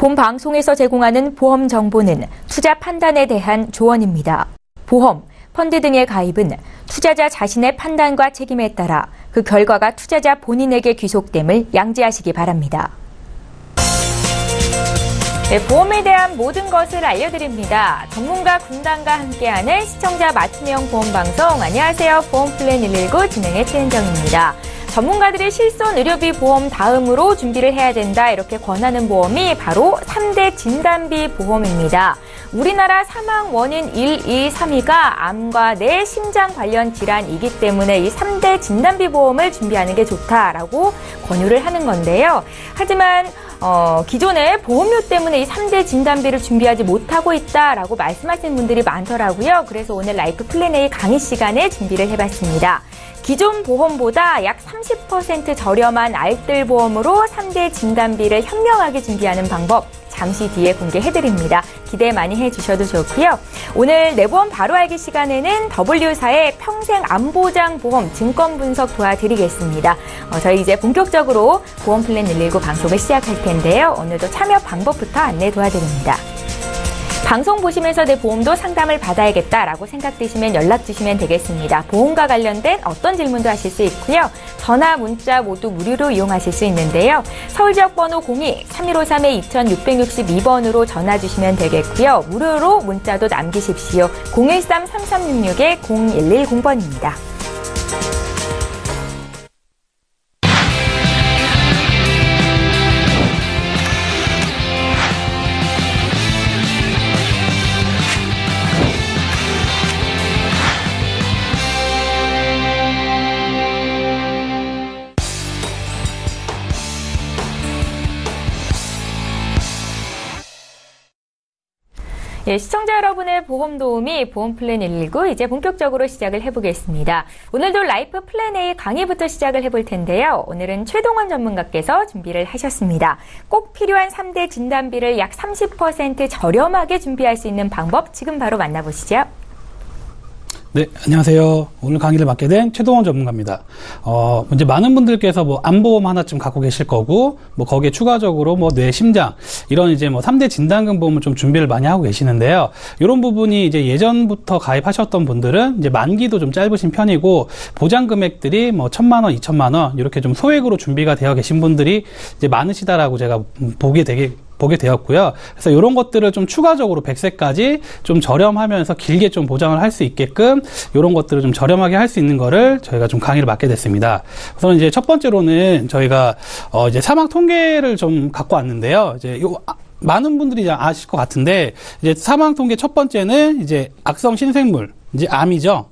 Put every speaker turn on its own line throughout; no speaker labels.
본 방송에서 제공하는 보험 정보는 투자 판단에 대한 조언입니다. 보험, 펀드 등의 가입은 투자자 자신의 판단과 책임에 따라 그 결과가 투자자 본인에게 귀속됨을 양지하시기 바랍니다. 네, 보험에 대한 모든 것을 알려드립니다. 전문가 군단과 함께하는 시청자 맞춤형 보험방송. 안녕하세요. 보험플랜 119 진행의 최은정입니다. 전문가들의 실손 의료비 보험 다음으로 준비를 해야 된다 이렇게 권하는 보험이 바로 3대 진단비 보험입니다. 우리나라 사망 원인 1, 2, 3위가 암과 뇌, 심장 관련 질환이기 때문에 이 3대 진단비 보험을 준비하는 게 좋다라고 권유를 하는 건데요. 하지만 기존에 보험료 때문에 이 3대 진단비를 준비하지 못하고 있다라고 말씀하시는 분들이 많더라고요. 그래서 오늘 라이프 플랜 A 강의 시간에 준비를 해봤습니다. 기존 보험보다 약 30% 저렴한 알뜰 보험으로 3대 진단비를 현명하게 준비하는 방법 잠시 뒤에 공개해드립니다. 기대 많이 해주셔도 좋고요. 오늘 내 보험 바로 알기 시간에는 W사의 평생 암보장 보험 증권 분석 도와드리겠습니다. 저희 이제 본격적으로 보험 플랜 119 방송을 시작할 텐데요. 오늘도 참여 방법부터 안내 도와드립니다. 방송 보시면서 내 보험도 상담을 받아야겠다라고 생각되시면 연락 주시면 되겠습니다. 보험과 관련된 어떤 질문도 하실 수 있고요. 전화, 문자 모두 무료로 이용하실 수 있는데요. 서울 지역 번호 02-3153-2662번으로 전화 주시면 되겠고요. 무료로 문자도 남기십시오. 013-3366-0110번입니다. 예, 시청자 여러분의 보험 도우미 보험 플랜 119 이제 본격적으로 시작을 해보겠습니다. 오늘도 라이프 플랜 A 강의부터 시작을 해볼 텐데요. 오늘은 최동원 전문가께서 준비를 하셨습니다. 꼭 필요한 3대 진단비를 약 30% 저렴하게 준비할 수 있는 방법 지금 바로 만나보시죠.
네, 안녕하세요. 오늘 강의를 맡게 된 최동원 전문가입니다. 이제 많은 분들께서 뭐 암보험 하나쯤 갖고 계실 거고, 뭐 거기에 추가적으로 뭐 뇌, 심장, 이런 이제 뭐 3대 진단금 보험을 좀 준비를 많이 하고 계시는데요. 이런 부분이 이제 예전부터 가입하셨던 분들은 이제 만기도 좀 짧으신 편이고, 보장 금액들이 뭐 1,000만 원, 2,000만 원, 이렇게 좀 소액으로 준비가 되어 계신 분들이 이제 많으시다라고 제가 보게 되었고요. 그래서 이런 것들을 좀 추가적으로 100세까지 좀 저렴하면서 길게 좀 보장을 할 수 있게끔 이런 것들을 좀 저렴하게 할 수 있는 거를 저희가 좀 강의를 맡게 됐습니다. 우선 이제 첫 번째로는 저희가 이제 사망 통계를 좀 갖고 왔는데요. 이제 많은 분들이 이제 아실 것 같은데 이제 사망 통계 첫 번째는 이제 악성 신생물, 이제 암이죠.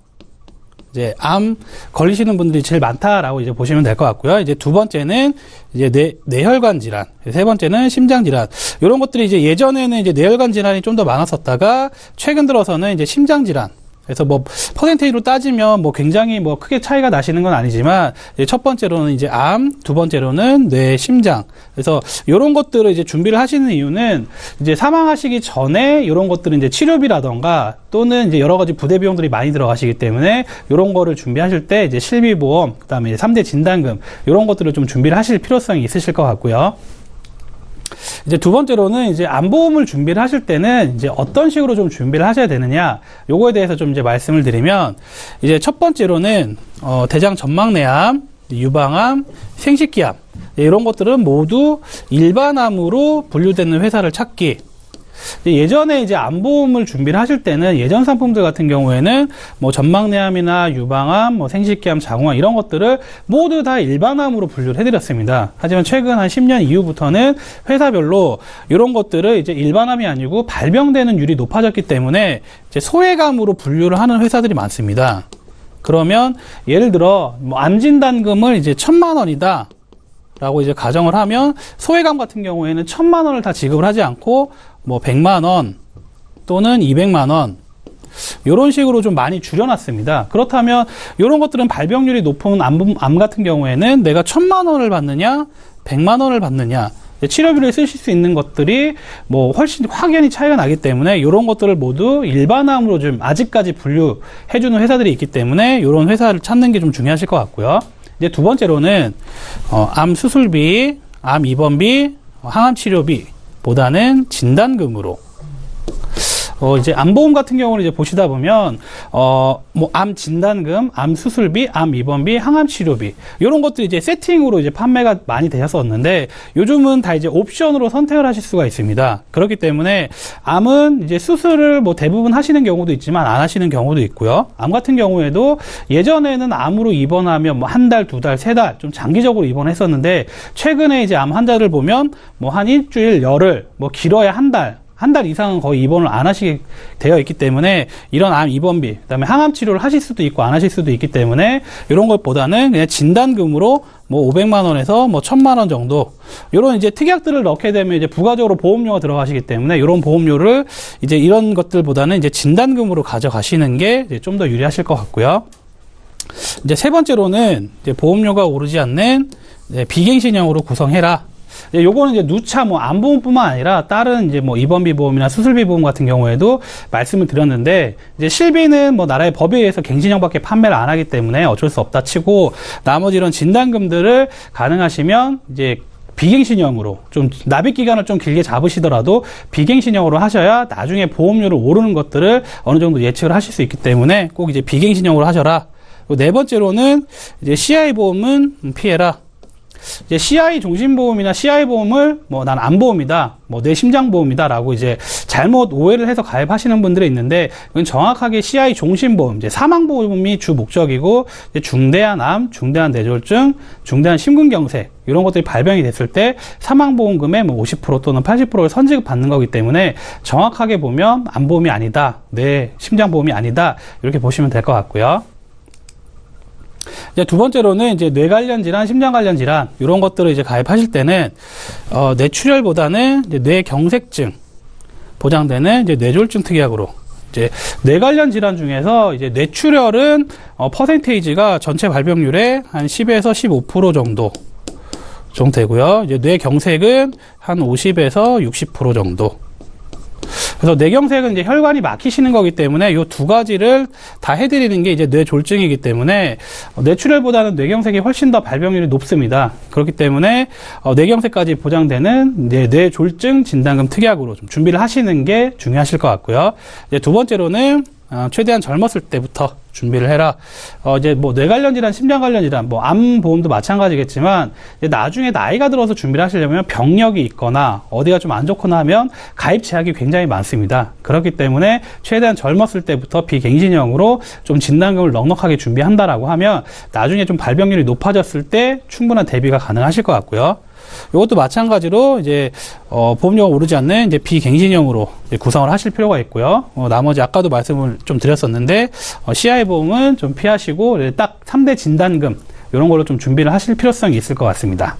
이제 암 걸리시는 분들이 제일 많다라고 이제 보시면 될 것 같고요. 이제 두 번째는 이제 뇌혈관 질환, 세 번째는 심장 질환. 이런 것들이 이제 예전에는 이제 뇌혈관 질환이 좀 더 많았었다가 최근 들어서는 이제 심장 질환. 그래서 뭐 퍼센테이지로 따지면 뭐 굉장히 뭐 크게 차이가 나시는 건 아니지만 이제 첫 번째로는 이제 암, 두 번째로는 뇌, 심장. 그래서 이런 것들을 이제 준비를 하시는 이유는 이제 사망하시기 전에 이런 것들은 이제 치료비라던가 또는 이제 여러 가지 부대 비용들이 많이 들어가시기 때문에 이런 거를 준비하실 때 이제 실비보험, 그다음에 이제 3대 진단금 이런 것들을 좀 준비를 하실 필요성이 있으실 것 같고요. 이제 두 번째로는 이제 암보험을 준비를 하실 때는 이제 어떤 식으로 좀 준비를 하셔야 되느냐, 요거에 대해서 좀 이제 말씀을 드리면, 이제 첫 번째로는 대장 전막내암, 유방암, 생식기암 이런 것들은 모두 일반암으로 분류되는 회사를 찾기. 예전에 이제 암보험을 준비를 하실 때는 예전 상품들 같은 경우에는 뭐 전막내암이나 유방암, 뭐 생식기암, 장호암 이런 것들을 모두 다 일반암으로 분류를 해드렸습니다. 하지만 최근 한 10년 이후부터는 회사별로 이런 것들을 이제 일반암이 아니고 발병되는 율이 높아졌기 때문에 이제 소액암으로 분류를 하는 회사들이 많습니다. 그러면 예를 들어 뭐 암 진단금을 이제 1,000만 원이다. 라고 이제 가정을 하면 소액암 같은 경우에는 1,000만 원을 다 지급을 하지 않고 뭐 100만 원 또는 200만 원 이런 식으로 좀 많이 줄여놨습니다. 그렇다면 이런 것들은 발병률이 높은 암 같은 경우에는 내가 1,000만 원을 받느냐 100만 원을 받느냐 치료비를 쓰실 수 있는 것들이 뭐 훨씬 확연히 차이가 나기 때문에 이런 것들을 모두 일반암으로 좀 아직까지 분류해주는 회사들이 있기 때문에 이런 회사를 찾는 게 좀 중요하실 것 같고요. 이제 두 번째로는 암 수술비, 암 입원비, 항암 치료비 보다는 진단금으로. 이제 암보험 같은 경우는 이제 보시다 보면, 뭐, 암 진단금, 암 수술비, 암 입원비, 항암 치료비, 이런 것들이 이제 세팅으로 이제 판매가 많이 되셨었는데, 요즘은 다 이제 옵션으로 선택을 하실 수가 있습니다. 그렇기 때문에, 암은 이제 수술을 뭐 대부분 하시는 경우도 있지만, 안 하시는 경우도 있고요. 암 같은 경우에도 예전에는 암으로 입원하면 뭐 한 달, 두 달, 세 달, 좀 장기적으로 입원했었는데, 최근에 이제 암 환자들 보면, 뭐 한 일주일, 열흘, 뭐 길어야 한 달 이상은 거의 입원을 안 하시게 되어 있기 때문에 이런 암 입원비, 그다음에 항암 치료를 하실 수도 있고 안 하실 수도 있기 때문에 이런 것보다는 그냥 진단금으로 뭐 500만 원에서 뭐 1000만 원 정도 이런 이제 특약들을 넣게 되면 이제 부가적으로 보험료가 들어가시기 때문에 이런 보험료를 이제 이런 것들보다는 이제 진단금으로 가져가시는 게 좀 더 유리하실 것 같고요. 이제 세 번째로는 이제 보험료가 오르지 않는 비갱신형으로 구성해라. 요거는 이제 누차 뭐 암보험뿐만 아니라 다른 이제 뭐 입원비 보험이나 수술비 보험 같은 경우에도 말씀을 드렸는데, 이제 실비는 뭐 나라의 법에 의해서 갱신형밖에 판매를 안 하기 때문에 어쩔 수 없다 치고, 나머지 이런 진단금들을 가능하시면 이제 비갱신형으로 좀 납입 기간을 좀 길게 잡으시더라도 비갱신형으로 하셔야 나중에 보험료를 오르는 것들을 어느 정도 예측을 하실 수 있기 때문에 꼭 이제 비갱신형으로 하셔라. 네 번째로는 이제 CI 보험은 피해라. 이제 CI 종신보험이나 CI 보험을 뭐 난 암보험이다, 뭐 내 심장보험이다라고 이제 잘못 오해를 해서 가입하시는 분들이 있는데, 그건 정확하게 CI 종신보험, 이제 사망보험이 주 목적이고, 이제 중대한 암, 중대한 뇌졸중, 중대한 심근경색 이런 것들이 발병이 됐을 때 사망보험금의 뭐 50% 또는 80%를 선지급 받는 거기 때문에 정확하게 보면 암보험이 아니다, 내 심장보험이 아니다 이렇게 보시면 될 것 같고요. 이제 두 번째로는 이제 뇌 관련 질환, 심장 관련 질환 이런 것들을 이제 가입하실 때는 뇌출혈보다는 이제 뇌경색증 보장되는 이제 뇌졸중 특약으로, 이제 뇌 관련 질환 중에서 이제 뇌출혈은 퍼센테이지가 전체 발병률의 한 10에서 15% 정도 되고요. 이제 뇌경색은 한 50에서 60% 정도. 그래서 뇌경색은 이제 혈관이 막히시는 거기 때문에 이 두 가지를 다 해드리는 게 이제 뇌졸중이기 때문에 뇌출혈보다는 뇌경색이 훨씬 더 발병률이 높습니다. 그렇기 때문에 뇌경색까지 보장되는 이제 뇌졸중 진단금 특약으로 좀 준비를 하시는 게 중요하실 것 같고요. 이제 두 번째로는 최대한 젊었을 때부터 준비를 해라. 이제 뭐 뇌 관련 질환, 심장 관련 질환, 뭐 암 보험도 마찬가지겠지만, 이제 나중에 나이가 들어서 준비를 하시려면 병력이 있거나 어디가 좀 안 좋거나 하면 가입 제약이 굉장히 많습니다. 그렇기 때문에 최대한 젊었을 때부터 비갱신형으로 좀 진단금을 넉넉하게 준비한다라고 하면 나중에 좀 발병률이 높아졌을 때 충분한 대비가 가능하실 것 같고요. 이것도 마찬가지로 이제 보험료가 오르지 않는 이제 비갱신형으로 이제 구성을 하실 필요가 있고요. 나머지 아까도 말씀을 좀 드렸었는데 CI 보험은 좀 피하시고 딱 3대 진단금 이런 걸로 좀 준비를 하실 필요성이 있을 것 같습니다.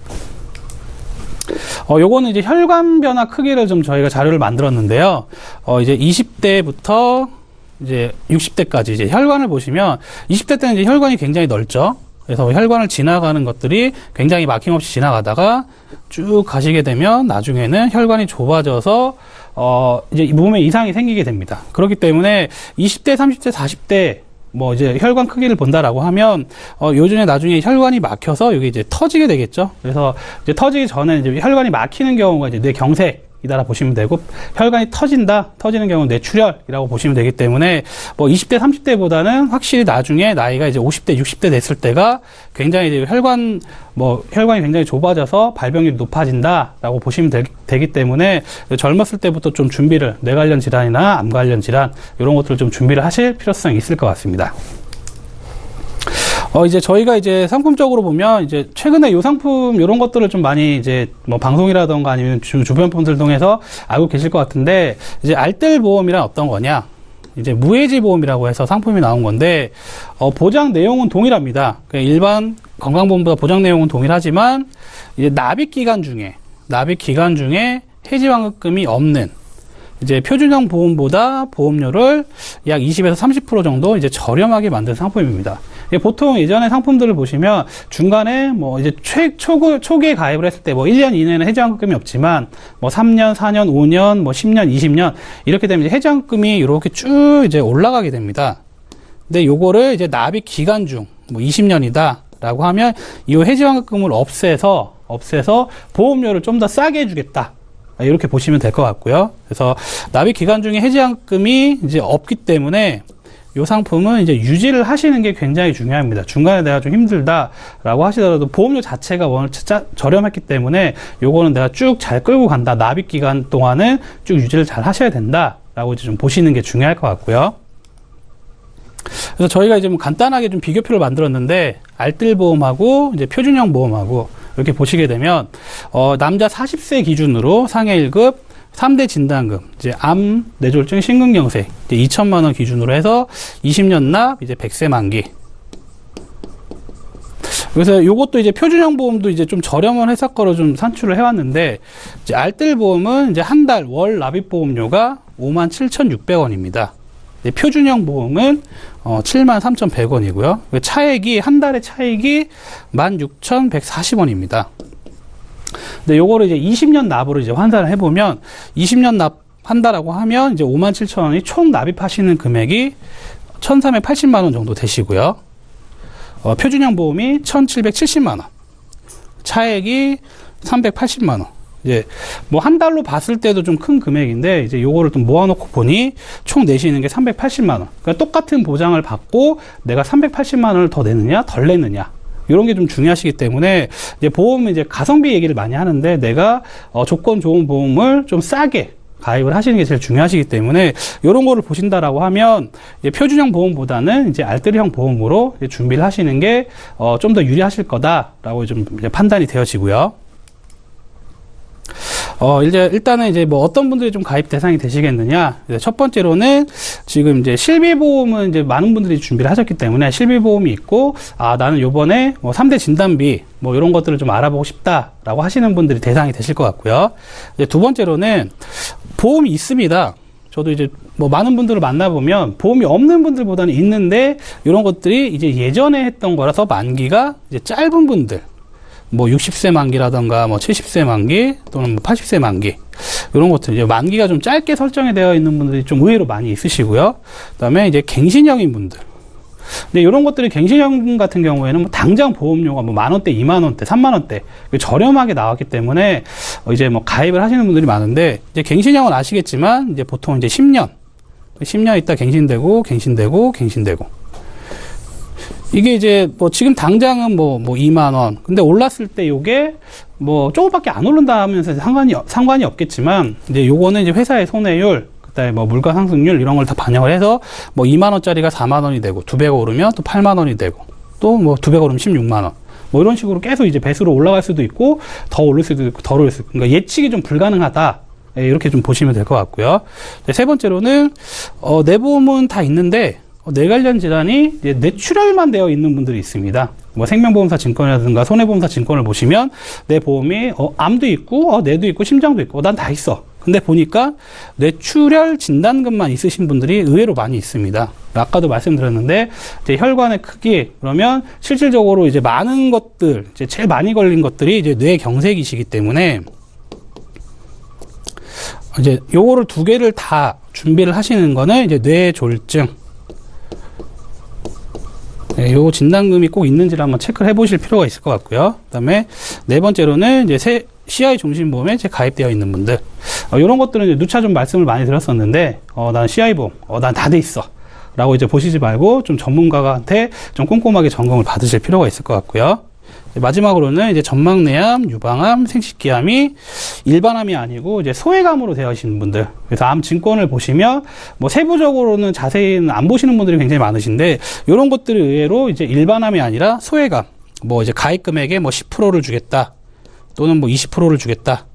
요거는 이제 혈관 변화 크기를 좀 저희가 자료를 만들었는데요. 이제 20대부터 이제 60대까지 이제 혈관을 보시면 20대 때는 이제 혈관이 굉장히 넓죠. 그래서 혈관을 지나가는 것들이 굉장히 막힘없이 지나가다가 쭉 가시게 되면 나중에는 혈관이 좁아져서 이제 몸에 이상이 생기게 됩니다. 그렇기 때문에 20대, 30대, 40대 뭐 이제 혈관 크기를 본다라고 하면 요즘에 나중에 혈관이 막혀서 여기 이제 터지게 되겠죠. 그래서 이제 터지기 전에 이제 혈관이 막히는 경우가 이제 뇌경색 이다라 보시면 되고, 혈관이 터지는 경우는 뇌출혈이라고 보시면 되기 때문에 뭐 20대, 30대보다는 확실히 나중에 나이가 이제 50대, 60대 됐을 때가 굉장히 이제 혈관이 굉장히 좁아져서 발병률이 높아진다라고 보시면 되기 때문에 젊었을 때부터 좀 준비를, 뇌 관련 질환이나 암 관련 질환 이런 것들을 좀 준비를 하실 필요성이 있을 것 같습니다. 이제 저희가 이제 상품적으로 보면 이제 최근에 요 상품 요런 것들을 좀 많이 이제 뭐 방송이라던가 아니면 주변 분들 통해서 알고 계실 것 같은데, 이제 알뜰 보험이란 어떤 거냐? 이제 무해지 보험이라고 해서 상품이 나온 건데, 보장 내용은 동일합니다. 그러니까 일반 건강보험보다 보장 내용은 동일하지만 이제 납입 기간 중에 해지환급금이 없는 이제 표준형 보험보다 보험료를 약 20에서 30% 정도 이제 저렴하게 만든 상품입니다. 보통 예전에 상품들을 보시면 중간에 뭐 이제 초기에 가입을 했을 때 뭐 1년 이내에는 해지환급금이 없지만 뭐 3년, 4년, 5년, 뭐 10년, 20년 이렇게 되면 이제 해지환급금이 이렇게 쭉 이제 올라가게 됩니다. 근데 요거를 이제 납입 기간 중 뭐 20년이다 라고 하면 이 해지환급금을 없애서 보험료를 좀 더 싸게 해주겠다 이렇게 보시면 될 것 같고요. 그래서 납입 기간 중에 해지한금이 이제 없기 때문에 이 상품은 이제 유지를 하시는 게 굉장히 중요합니다. 중간에 내가 좀 힘들다라고 하시더라도 보험료 자체가 워낙 저렴했기 때문에 요거는 내가 쭉 잘 끌고 간다. 납입 기간 동안은 쭉 유지를 잘 하셔야 된다라고 이제 좀 보시는 게 중요할 것 같고요. 그래서 저희가 이제 뭐 간단하게 좀 비교표를 만들었는데 알뜰보험하고 이제 표준형 보험하고 이렇게 보시게 되면 남자 40세 기준으로 상해 1급 3대 진단금, 이제 암, 뇌졸중, 심근경색, 이제 2천만 원 기준으로 해서 20년 납, 이제 100세 만기. 그래서 요것도 이제 표준형 보험도 이제 좀 저렴한 회사 거로 좀 산출을 해왔는데, 이제 알뜰보험은 이제 한 달 월 납입 보험료가 57,600원입니다. 표준형 보험은 73,100원이고요. 차액이, 한 달의 차액이 16,140원입니다. 근데 요거를 이제 20년 납으로 이제 환산을 해보면 20년 납 한다라고 하면 이제 57,000원이 총 납입하시는 금액이 1,380만 원 정도 되시고요. 표준형 보험이 1,770만 원. 차액이 380만 원. 이제 뭐 한 달로 봤을 때도 좀 큰 금액인데 이제 요거를 좀 모아놓고 보니 총 내시는 게 380만 원. 그러니까 똑같은 보장을 받고 내가 380만 원을 더 내느냐, 덜 내느냐. 이런 게 좀 중요하시기 때문에 이제 보험은 이제 가성비 얘기를 많이 하는데 내가 조건 좋은 보험을 좀 싸게 가입을 하시는 게 제일 중요하시기 때문에 이런 거를 보신다라고 하면 이제 표준형 보험보다는 이제 알뜰형 보험으로 이제 준비를 하시는 게 좀 더 유리하실 거다라고 좀 이제 판단이 되어지고요. 이제 일단은 이제 뭐 어떤 분들이 좀 가입 대상이 되시겠느냐. 첫 번째로는 지금 이제 실비보험은 이제 많은 분들이 준비를 하셨기 때문에 실비보험이 있고, 나는 요번에 뭐 3대 진단비 뭐 이런 것들을 좀 알아보고 싶다라고 하시는 분들이 대상이 되실 것 같고요. 이제 두 번째로는 보험이 있습니다. 저도 이제 뭐 많은 분들을 만나보면 보험이 없는 분들보다는 있는데 이런 것들이 이제 예전에 했던 거라서 만기가 이제 짧은 분들, 뭐 60세 만기라던가 뭐 70세 만기 또는 뭐 80세 만기 이런 것들 이제 만기가 좀 짧게 설정이 되어 있는 분들이 좀 의외로 많이 있으시고요. 그다음에 이제 갱신형인 분들. 근데 이런 것들이 갱신형 같은 경우에는 뭐 당장 보험료가 뭐 10,000원대, 20,000원대, 30,000원대 저렴하게 나왔기 때문에 이제 뭐 가입을 하시는 분들이 많은데 이제 갱신형은 아시겠지만 이제 보통 이제 10년 있다 갱신되고 이게 이제 뭐 지금 당장은 뭐 2만 원. 근데 올랐을 때 요게 뭐 조금밖에 안 오른다 하면서 상관이 없겠지만 이제 요거는 이제 회사의 손해율, 그다음에 뭐 물가 상승률 이런 걸 다 반영을 해서 뭐 2만 원짜리가 4만 원이 되고 2배가 오르면 또 8만 원이 되고 또 뭐 2배가 오르면 16만 원. 뭐 이런 식으로 계속 이제 배수로 올라갈 수도 있고 더 오를 수도 있고 덜 오를 수도 있고. 그러니까 예측이 좀 불가능하다. 이렇게 좀 보시면 될 것 같고요. 세 번째로는 내 보험은 다 있는데 뇌 관련 질환이 이제 뇌출혈만 되어 있는 분들이 있습니다. 뭐 생명보험사 증권이라든가 손해보험사 증권을 보시면 내 보험이 암도 있고 뇌도 있고 심장도 있고 난 다 있어. 근데 보니까 뇌출혈 진단금만 있으신 분들이 의외로 많이 있습니다. 아까도 말씀드렸는데 이제 혈관의 크기 그러면 실질적으로 이제 많은 것들 이제 제일 많이 걸린 것들이 이제 뇌경색이시기 때문에 이제 요거를 두 개를 다 준비를 하시는 거는 이제 뇌졸중. 네, 요 진단금이 꼭 있는지를 한번 체크를 해보실 필요가 있을 것 같고요. 그 다음에 네 번째로는 이제 CI 종신보험에 이제 가입되어 있는 분들. 요런 것들은 이제 누차 좀 말씀을 많이 드렸었는데, 난 CI 보험, 난 다 돼 있어. 라고 이제 보시지 말고 좀 전문가한테 좀 꼼꼼하게 점검을 받으실 필요가 있을 것 같고요. 마지막으로는 이제 전막내암, 유방암, 생식기암이 일반암이 아니고 이제 소외감으로 되어 있는 분들. 그래서 암 증권을 보시면 뭐 세부적으로는 자세히는 안 보시는 분들이 굉장히 많으신데 이런 것들이 의외로 이제 일반암이 아니라 소외감. 뭐 이제 가입 금액에 뭐 10%를 주겠다. 또는 뭐 20%를 주겠다.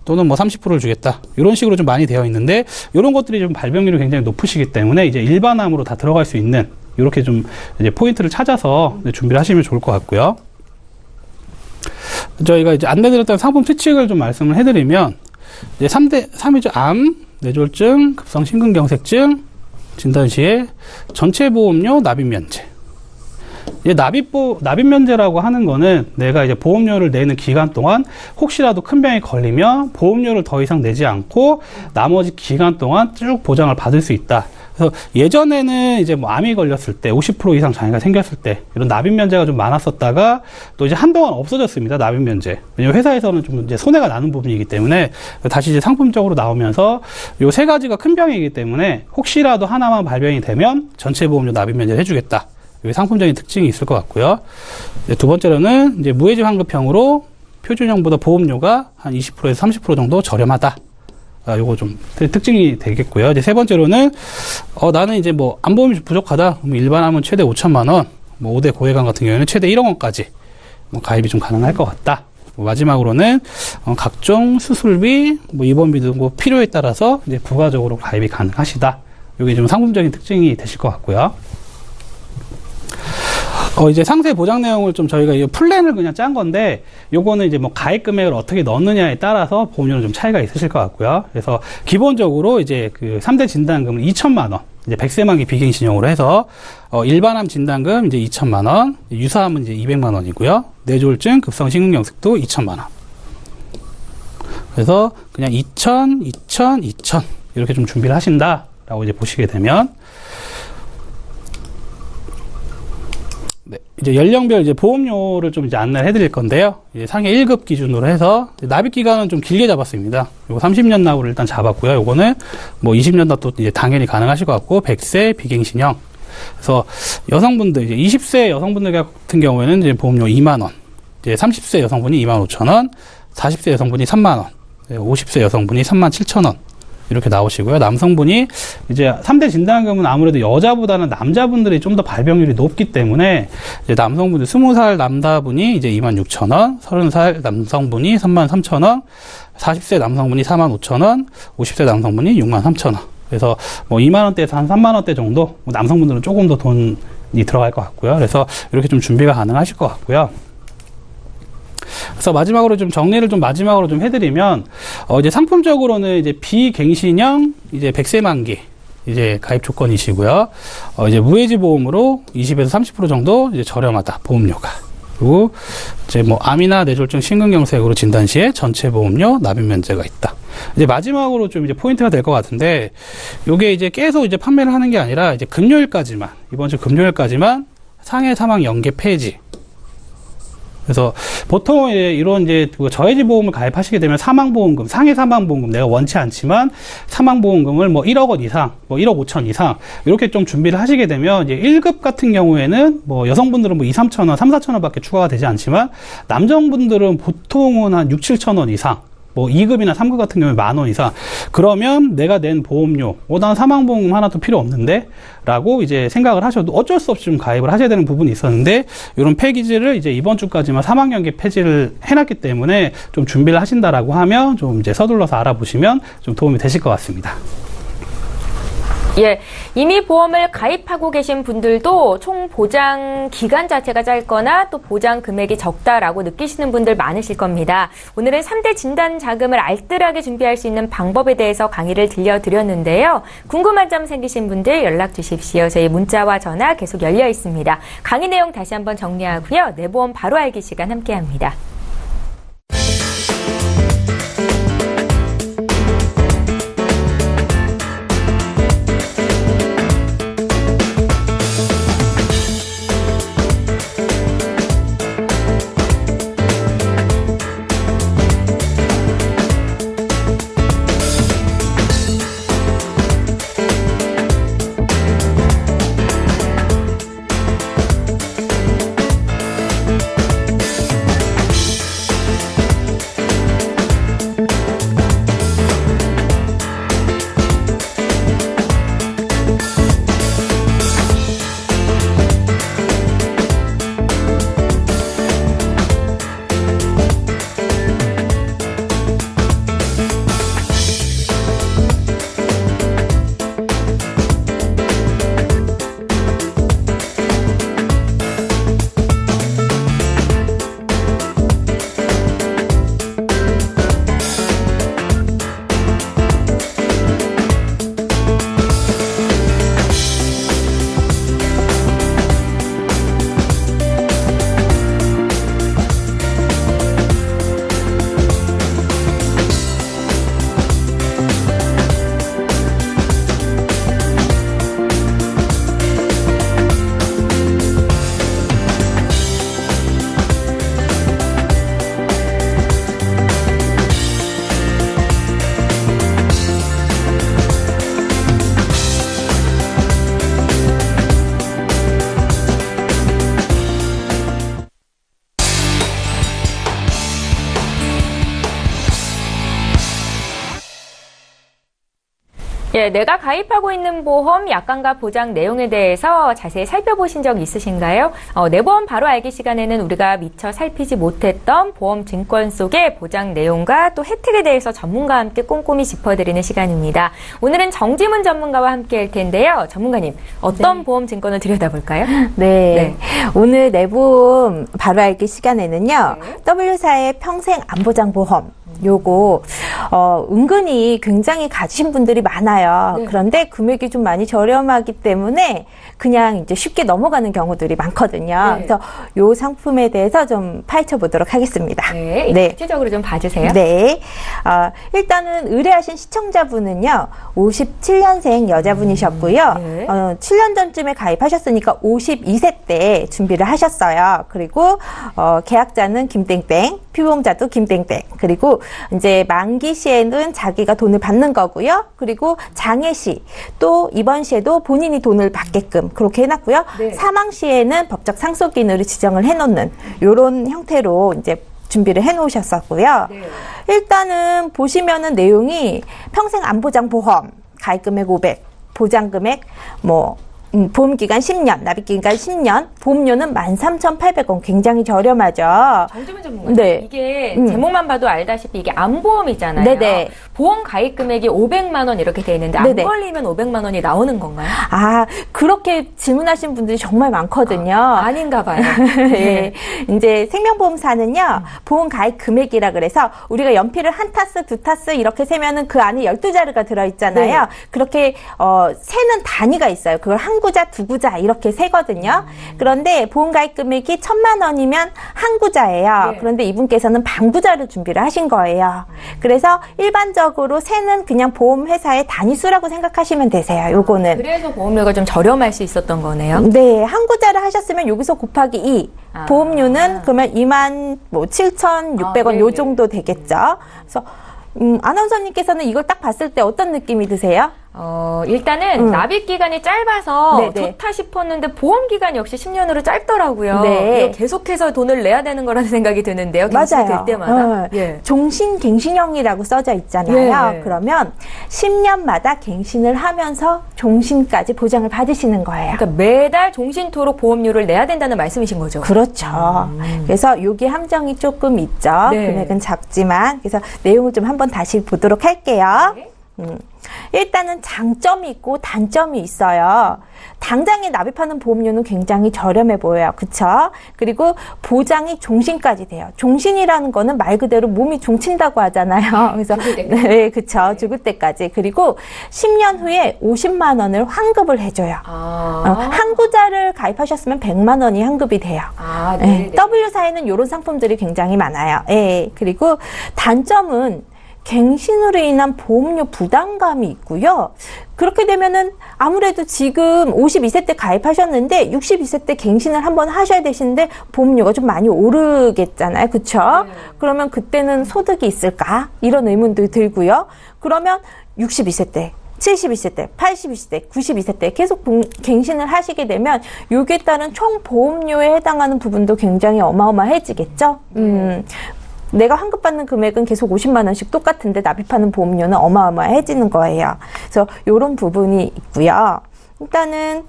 또는 뭐 30%를 주겠다. 이런 식으로 좀 많이 되어 있는데 이런 것들이 좀 발병률이 굉장히 높으시기 때문에 이제 일반암으로 다 들어갈 수 있는 이렇게 좀 이제 포인트를 찾아서 준비를 하시면 좋을 것 같고요. 저희가 이제 안내드렸던 상품 특징을 좀 말씀을 해드리면, 이제 3위죠. 암, 뇌졸중, 급성심근경색증 진단 시에 전체 보험료 납입 면제. 이제 납입 면제라고 하는 거는 내가 이제 보험료를 내는 기간 동안 혹시라도 큰 병에 걸리면 보험료를 더 이상 내지 않고 나머지 기간 동안 쭉 보장을 받을 수 있다. 그래서 예전에는 이제 뭐 암이 걸렸을 때 50% 이상 장애가 생겼을 때 이런 납입 면제가 좀 많았었다가 또 이제 한동안 없어졌습니다. 납입 면제. 왜냐면 회사에서는 좀 이제 손해가 나는 부분이기 때문에 다시 이제 상품적으로 나오면서 요 세 가지가 큰 병이기 때문에 혹시라도 하나만 발병이 되면 전체 보험료 납입 면제를 해주겠다. 이게 상품적인 특징이 있을 것 같고요. 두 번째로는 이제 무해지 환급형으로 표준형보다 보험료가 한 20%에서 30% 정도 저렴하다. 요거 좀 특징이 되겠고요. 이제 세 번째로는 나는 이제 뭐 안보험이 부족하다. 그럼 일반하면 최대 5천만 원, 뭐 5대 고해관 같은 경우에는 최대 1억 원까지 뭐 가입이 좀 가능할 것 같다. 마지막으로는 각종 수술비, 뭐 입원비 등 뭐 필요에 따라서 이제 부가적으로 가입이 가능하시다. 이게 좀 상품적인 특징이 되실 것 같고요. 이제 상세 보장 내용을 좀 저희가 이 플랜을 그냥 짠 건데, 요거는 이제 뭐 가입 금액을 어떻게 넣느냐에 따라서 보험료는 좀 차이가 있으실 것 같고요. 그래서 기본적으로 이제 그 3대 진단금은 2천만 원, 이제 100세 만기 비갱신형으로 해서, 일반암 진단금 이제 2천만 원, 유사암은 이제 200만 원이고요. 뇌졸중, 급성 심근경색도 2천만 원. 그래서 그냥 2천, 이렇게 좀 준비를 하신다라고 이제 보시게 되면, 네, 이제 연령별 이제 보험료를 좀 이제 안내를 해드릴 건데요. 이제 상해 1급 기준으로 해서 납입 기간은 좀 길게 잡았습니다. 요거 30년 납으로 일단 잡았고요. 요거는 뭐 20년 납도 이제 당연히 가능하실 것 같고 100세 비갱신형. 그래서 여성분들 이제 20세 여성분들 같은 경우에는 이제 보험료 2만 원, 이제 30세 여성분이 2만 5천 원, 40세 여성분이 3만 원, 50세 여성분이 3만 7천 원. 이렇게 나오시고요. 남성분이 이제 3대 진단금은 아무래도 여자보다는 남자분들이 좀 더 발병률이 높기 때문에 이제 남성분들 20살 남자분이 이제 26,000원, 30살 남성분이 33,000원, 40세 남성분이 45,000원, 50세 남성분이 63,000원. 그래서 뭐 2만 원대에서 한 3만 원대 정도, 남성분들은 조금 더 돈이 들어갈 것 같고요. 그래서 이렇게 좀 준비가 가능하실 것 같고요. 그래서 마지막으로 좀 정리를 좀 마지막으로 좀 해드리면, 이제 상품적으로는 이제 비갱신형, 이제 100세 만기, 이제 가입 조건이시고요. 이제 무해지 보험으로 20에서 30% 정도 이제 저렴하다, 보험료가. 그리고 이제 뭐 암이나 뇌졸중 심근경색으로 진단 시에 전체 보험료 납입 면제가 있다. 이제 마지막으로 좀 이제 포인트가 될 것 같은데, 요게 이제 계속 이제 판매를 하는 게 아니라 이제 금요일까지만, 이번 주 금요일까지만 상해 사망 연계 폐지. 그래서 보통 이런 이제 저해지 보험을 가입하시게 되면 사망보험금, 상해 사망보험금 내가 원치 않지만 사망보험금을 뭐 1억 원 이상, 뭐 1억 5천 이상 이렇게 좀 준비를 하시게 되면 이제 1급 같은 경우에는 뭐 여성분들은 뭐 2, 3천 원, 3, 4천 원밖에 추가가 되지 않지만 남성분들은 보통은 한 6, 7천 원 이상, 뭐 2급이나 3급 같은 경우에 10,000원 이상. 그러면 내가 낸 보험료, 난 사망보험금 하나도 필요 없는데? 라고 이제 생각을 하셔도 어쩔 수 없이 좀 가입을 하셔야 되는 부분이 있었는데, 이런 폐기지를 이제 이번 주까지만 사망연계 폐지를 해놨기 때문에 좀 준비를 하신다라고 하면 좀 이제 서둘러서 알아보시면 좀 도움이 되실 것 같습니다.
예, 이미 보험을 가입하고 계신 분들도 총 보장 기간 자체가 짧거나 또 보장 금액이 적다라고 느끼시는 분들 많으실 겁니다. 오늘은 3대 진단 자금을 알뜰하게 준비할 수 있는 방법에 대해서 강의를 들려드렸는데요. 궁금한 점 생기신 분들 연락 주십시오. 저희 문자와 전화 계속 열려 있습니다. 강의 내용 다시 한번 정리하고요. 내 보험 바로 알기 시간 함께합니다. 예, 내가 가입하고 있는 보험 약관과 보장 내용에 대해서 자세히 살펴보신 적 있으신가요? 내보험 바로 알기 시간에는 우리가 미처 살피지 못했던 보험 증권 속의 보장 내용과 또 혜택에 대해서 전문가와 함께 꼼꼼히 짚어드리는 시간입니다. 오늘은 정지문 전문가와 함께 할 텐데요. 전문가님, 어떤 보험 증권을 들여다볼까요?
네. 오늘 내보험 바로 알기 시간에는요. W사의 평생 안보장보험. 요거 은근히 굉장히 가지신 분들이 많아요.
네.
그런데 금액이 좀 많이 저렴하기 때문에 그냥 이제 쉽게 넘어가는 경우들이 많거든요.
네.
그래서 요 상품에 대해서 좀 파헤쳐 보도록 하겠습니다.
네, 구체적으로 좀 봐주세요.
네. 일단은 의뢰하신 시청자분은요, 57년생 여자분이셨고요.
네.
7년 전쯤에 가입하셨으니까 52세 때 준비를 하셨어요. 그리고, 계약자는 김땡땡, 피보험자도 김땡땡. 그리고 이제 만기 시에는 자기가 돈을 받는 거고요. 그리고 장애 시, 또 입원 시에도 본인이 돈을 받게끔 그렇게 해놨고요.
네.
사망 시에는 법적 상속인으로 지정을 해놓는 요런 형태로 이제 준비를 해놓으셨었고요.
네.
일단은 보시면은 내용이 평생 안보장 보험, 가입금액 500, 보장금액 보험기간 10년, 납입기간 10년, 보험료는 13,800원. 굉장히 저렴하죠.
정지문 전문가님,
네.
이게 제목만 봐도 알다시피 이게 암보험이잖아요.
네네.
보험 가입 금액이 500만 원 이렇게 돼 있는데 안
네네.
걸리면 500만 원이 나오는 건가요?
그렇게 질문하신 분들이 정말 많거든요.
아닌가 봐요.
예. 이제 생명보험사는요, 보험 가입 금액이라 그래서 우리가 연필을 한 타스, 두 타스 이렇게 세면은 그 안에 12자루가 들어있잖아요.
네.
그렇게, 세는 단위가 있어요. 그걸 한 구자, 두 구자 이렇게 세거든요. 그런데 보험 가입 금액이 1,000만 원이면 한 구자예요.
네.
그런데 이분께서는 반 구자를 준비를 하신 거예요. 그래서 일반적으로 세는 그냥 보험회사의 단위수라고 생각하시면 되세요. 요거는.
그래서 보험료가 좀 저렴할 수 있었던 거네요.
네, 한 구자를 하셨으면 여기서 곱하기 2. 보험료는 그러면 27,600원
네,
요
네.
정도 되겠죠. 그래서 아나운서님께서는 이걸 딱 봤을 때 어떤 느낌이 드세요?
일단은 납입 기간이 짧아서
네네.
좋다 싶었는데 보험 기간 역시 10년으로 짧더라고요.
네.
이거 계속해서 돈을 내야 되는 거라는 생각이 드는데요. 갱신이 될 때마다. 예.
종신갱신형이라고 써져 있잖아요.
예.
그러면 10년마다 갱신을 하면서 종신까지 보장을 받으시는 거예요.
그러니까 매달 종신토록 보험료를 내야 된다는 말씀이신 거죠.
그렇죠. 그래서 여기 함정이 조금 있죠.
네.
금액은 작지만. 그래서 내용을 좀 한번 다시 보도록 할게요.
네.
일단은 장점이 있고 단점이 있어요. 당장에 납입하는 보험료는 굉장히 저렴해 보여요. 그쵸? 그리고 보장이 종신까지 돼요. 종신이라는 거는 말 그대로 몸이 종친다고 하잖아요. 그래서
죽을 때까지.
네, 그쵸. 죽을 때까지. 그리고 10년 후에 50만 원을 환급을 해줘요. 한 구자를 가입하셨으면 100만 원이 환급이 돼요.
네.
W사에는 이런 상품들이 굉장히 많아요. 예. 그리고 단점은 갱신으로 인한 보험료 부담감이 있고요. 그렇게 되면은 아무래도 지금 52세 때 가입하셨는데 62세 때 갱신을 한번 하셔야 되시는데 보험료가 좀 많이 오르겠잖아요. 그쵸?
네.
그러면 그때는 소득이 있을까? 이런 의문도 들고요. 그러면 62세 때 72세 때, 82세 때, 92세 때 계속 갱신을 하시게 되면 여기에 따른 총 보험료에 해당하는 부분도 굉장히 어마어마해지겠죠? 내가 환급받는 금액은 계속 50만 원씩 똑같은데 납입하는 보험료는 어마어마해지는 거예요. 그래서 이런 부분이 있고요. 일단은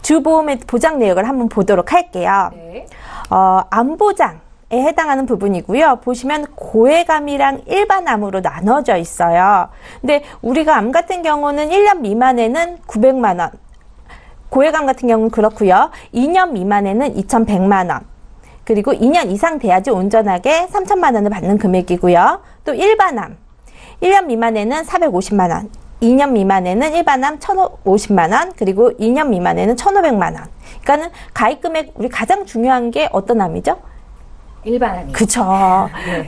주보험의 보장 내역을 한번 보도록 할게요.
네.
암보장에 해당하는 부분이고요. 보시면 고액암이랑 일반암으로 나눠져 있어요. 근데 우리가 암 같은 경우는 1년 미만에는 900만 원, 고액암 같은 경우는 그렇고요. 2년 미만에는 2,100만 원. 그리고 2년 이상 돼야지 온전하게 3,000만 원을 받는 금액이고요. 또 일반암, 1년 미만에는 450만 원, 2년 미만에는 일반암 1,050만 원, 그리고 2년 미만에는 1,500만 원. 그러니까는 가입 금액 우리 가장 중요한 게 어떤 암이죠?
일반암이.
그쵸.
네.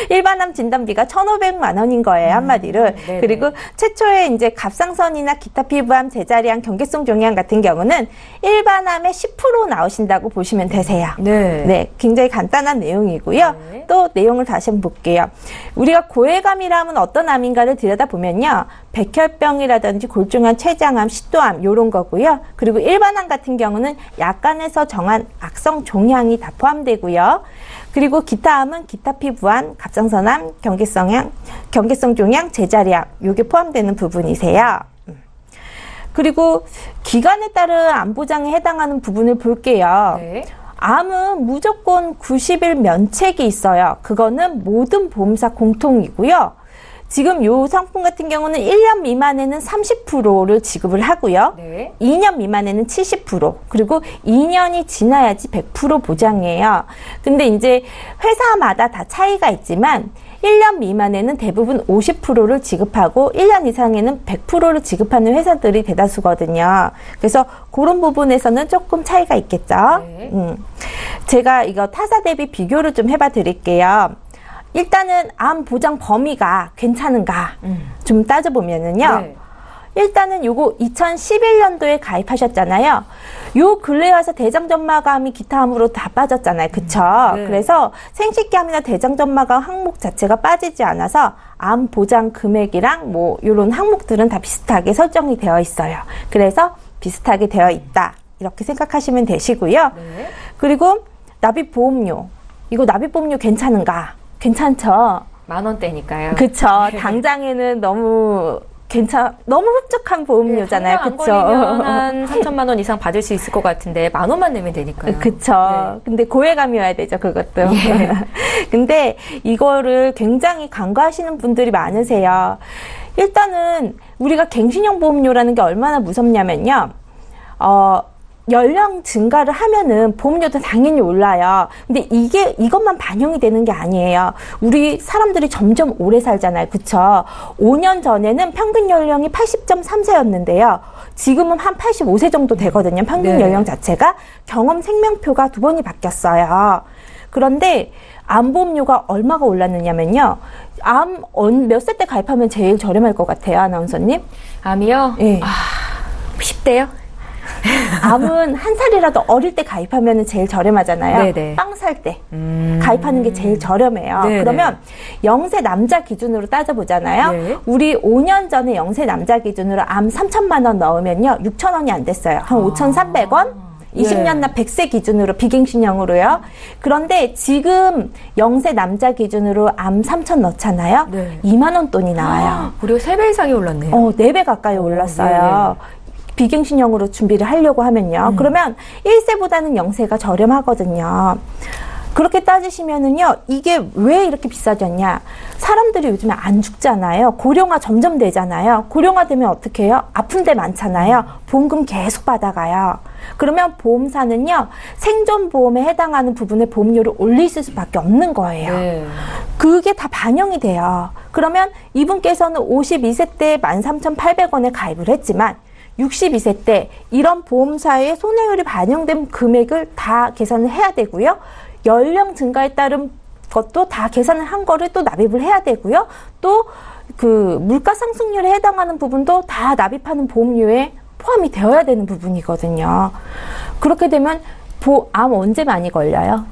일반암 진단비가 1,500만 원인 거예요, 한마디로.
네네.
그리고 최초에 이제 갑상선이나 기타 피부암, 제자리암, 경계성 종양암 같은 경우는 일반암의 10% 나오신다고 보시면 되세요.
네.
네, 굉장히 간단한 내용이고요.
네.
또 내용을 다시 한번 볼게요. 우리가 고액암이라면 어떤 암인가를 들여다보면요. 백혈병이라든지 골중암, 췌장암, 식도암 요런 거고요. 그리고 일반암 같은 경우는 약간에서 정한 악성 종양이 다 포함되고요. 그리고 기타 암은 기타 피부암, 갑상선암, 경계성 종양, 제자리암 요게 포함되는 부분이세요. 그리고 기간에 따른 암 보장에 해당하는 부분을 볼게요.
네.
암은 무조건 90일 면책이 있어요. 그거는 모든 보험사 공통이고요. 지금 요 상품 같은 경우는 1년 미만에는 30%를 지급을 하고요.
네.
2년 미만에는 70%, 그리고 2년이 지나야지 100% 보장이에요. 근데 이제 회사마다 다 차이가 있지만 1년 미만에는 대부분 50%를 지급하고 1년 이상에는 100%를 지급하는 회사들이 대다수거든요. 그래서 그런 부분에서는 조금 차이가 있겠죠.
네.
제가 이거 타사 대비 비교를 좀 해봐 드릴게요. 일단은 암 보장 범위가 괜찮은가 좀 따져보면은요.
네.
일단은 요거 2011년도에 가입하셨잖아요. 요 근래에 와서 대장점막암이 기타 암으로 다 빠졌잖아요. 그쵸?
네.
그래서 생식기암이나 대장점막암 항목 자체가 빠지지 않아서 암 보장 금액이랑 뭐 요런 항목들은 다 비슷하게 설정이 되어 있어요. 그래서 비슷하게 되어 있다. 이렇게 생각하시면 되시고요.
네.
그리고 납입보험료. 이거 납입보험료 괜찮은가? 괜찮죠?
10,000원대니까요.
그쵸. 당장에는 너무 너무 흡족한 보험료잖아요.
안
그쵸?
걸리면 한 3천만 원 이상 받을 수 있을 것 같은데 10,000원만 내면 되니까요.
그쵸.
네.
근데 고해감이어야 되죠, 그것도.
예.
근데 이거를 굉장히 간과하시는 분들이 많으세요. 일단은 우리가 갱신형 보험료라는 게 얼마나 무섭냐면요. 연령 증가를 하면은 보험료도 당연히 올라요. 근데 이것만 반영이 되는 게 아니에요. 우리 사람들이 점점 오래 살잖아요. 그쵸? 5년 전에는 평균 연령이 80.3세였는데요. 지금은 한 85세 정도 되거든요. 평균
네.
연령 자체가. 경험 생명표가 2번이 바뀌었어요. 그런데 암보험료가 얼마가 올랐느냐면요. 몇 세 때 가입하면 제일 저렴할 것 같아요, 아나운서님?
암이요?
예.
10대요?
암은 한 살이라도 어릴 때 가입하면 제일 저렴하잖아요.
네네.
빵 살 때 가입하는 게 제일 저렴해요.
네네.
그러면 영세 남자 기준으로 따져보잖아요.
네.
우리 5년 전에 영세 남자 기준으로 암 3천만 원 넣으면요. 6,000원이 안 됐어요. 한 5,300원? 20년 납 100세 기준으로 비갱신형으로요. 그런데 지금 영세 남자 기준으로 암 3천 넣잖아요.
네.
2만 원 돈이 나와요.
무려 3배 이상이 올랐네요.
4배 가까이 올랐어요. 비갱신형으로 준비를 하려고 하면요. 그러면 1세보다는 0세가 저렴하거든요. 그렇게 따지시면은요, 이게 왜 이렇게 비싸졌냐? 사람들이 요즘에 안 죽잖아요. 고령화 점점 되잖아요. 고령화 되면 어떻게 해요? 아픈 데 많잖아요. 보험금 계속 받아가요. 그러면 보험사는요, 생존보험에 해당하는 부분에 보험료를 올릴 수밖에 없는 거예요.
네.
그게 다 반영이 돼요. 그러면 이분께서는 52세 때 13,800원에 가입을 했지만 62세 때 이런 보험사의 손해율이 반영된 금액을 다 계산을 해야 되고요. 연령 증가에 따른 것도 다 계산을 한 거를 또 납입을 해야 되고요. 또 그 물가 상승률에 해당하는 부분도 다 납입하는 보험료에 포함이 되어야 되는 부분이거든요. 그렇게 되면 암 언제 많이 걸려요?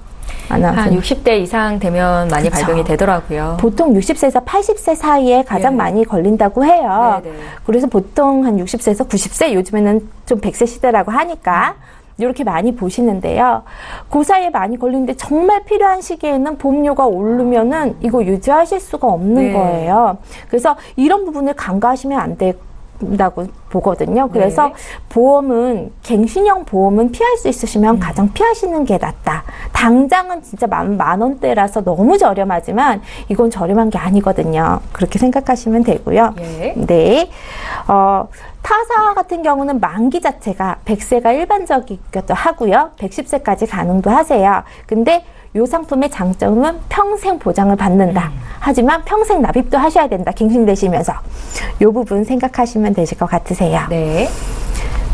한 60대 이상 되면 많이
그쵸.
발병이 되더라고요.
보통 60세에서 80세 사이에 가장
예.
많이 걸린다고 해요.
네네.
그래서 보통 한 60세에서 90세, 요즘에는 좀 100세 시대라고 하니까 이렇게 많이 보시는데요. 그 사이에 많이 걸리는데 정말 필요한 시기에는 보험료가 오르면은 이거 유지하실 수가 없는
네.
거예요. 그래서 이런 부분을 간과하시면 안 된다고 보거든요. 그래서
네.
보험은 갱신형 보험은 피할 수 있으시면 가장 피하시는 게 낫다. 당장은 진짜 만 원대라서 너무 저렴하지만 이건 저렴한 게 아니거든요. 그렇게 생각하시면 되고요.
예.
네. 타사 같은 경우는 만기 자체가 100세가 일반적이기도 하고요. 110세까지 가능도 하세요. 근데 이 상품의 장점은 평생 보장을 받는다. 하지만 평생 납입도 하셔야 된다. 갱신되시면서. 이 부분 생각하시면 되실 것 같으세요.
네.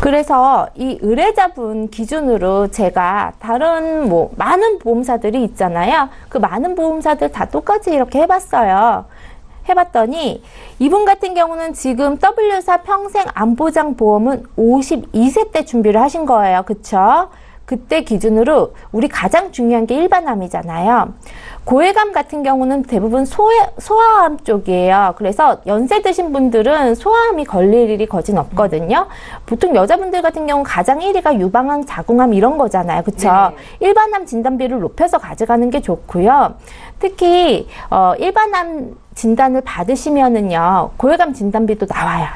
그래서 이 의뢰자분 기준으로 제가 다른 많은 보험사들이 있잖아요. 그 많은 보험사들 다 똑같이 이렇게 해봤어요. 해봤더니 이분 같은 경우는 지금 W사 평생 암보장 보험은 52세 때 준비를 하신 거예요. 그쵸? 그때 기준으로 우리 가장 중요한 게 일반암이잖아요. 고해감 같은 경우는 대부분 소아암 쪽이에요. 그래서 연세 드신 분들은 소아암이 걸릴 일이 거진 없거든요. 보통 여자분들 같은 경우는 가장 1위가 유방암, 자궁암 이런 거잖아요. 그쵸? 네. 일반암 진단비를 높여서 가져가는 게 좋고요. 특히 일반암 진단을 받으시면은요, 고해감 진단비도 나와요.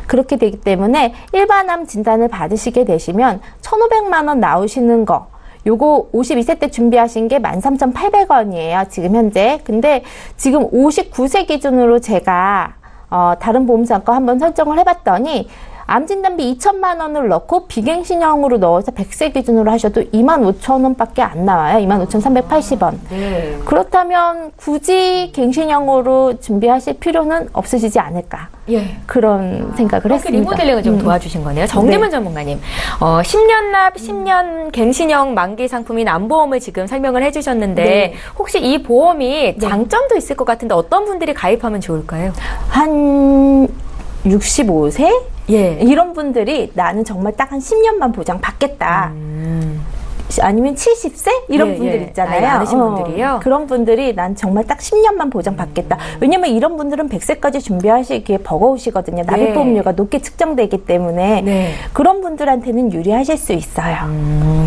그렇게 되기 때문에 일반암 진단을 받으시게 되시면 1,500만 원 나오시는 거, 요거 52세 때 준비하신 게 13,800원이에요. 지금 현재. 근데 지금 59세 기준으로 제가 다른 보험사 거 한번 설정을 해봤더니 암진단비 2천만 원을 넣고 비갱신형으로 넣어서 100세 기준으로 하셔도 25,000원밖에 안 나와요. 25,380원. 네. 그렇다면 굳이 갱신형으로 준비하실 필요는 없으시지 않을까. 예. 그런 생각을 했습니다.
리모델링을 좀 도와주신 거네요. 정림은 전문가님. 10년 납, 10년 갱신형 만기 상품인 암보험을 지금 설명을 해주셨는데 네. 혹시 이 보험이 장점도 있을 것 같은데 어떤 분들이 가입하면 좋을까요?
한 65세? 예. 이런 분들이 나는 정말 딱 한 10년만 보장 받겠다. 아니면 70세? 이런 분들 있잖아요.
나이 많으신 분들이요?
그런 분들이 난 정말 딱 10년만 보장 받겠다. 왜냐면 이런 분들은 100세까지 준비하시기에 버거우시거든요. 납입보험료가 높게 측정되기 때문에 그런 분들한테는 유리하실 수 있어요.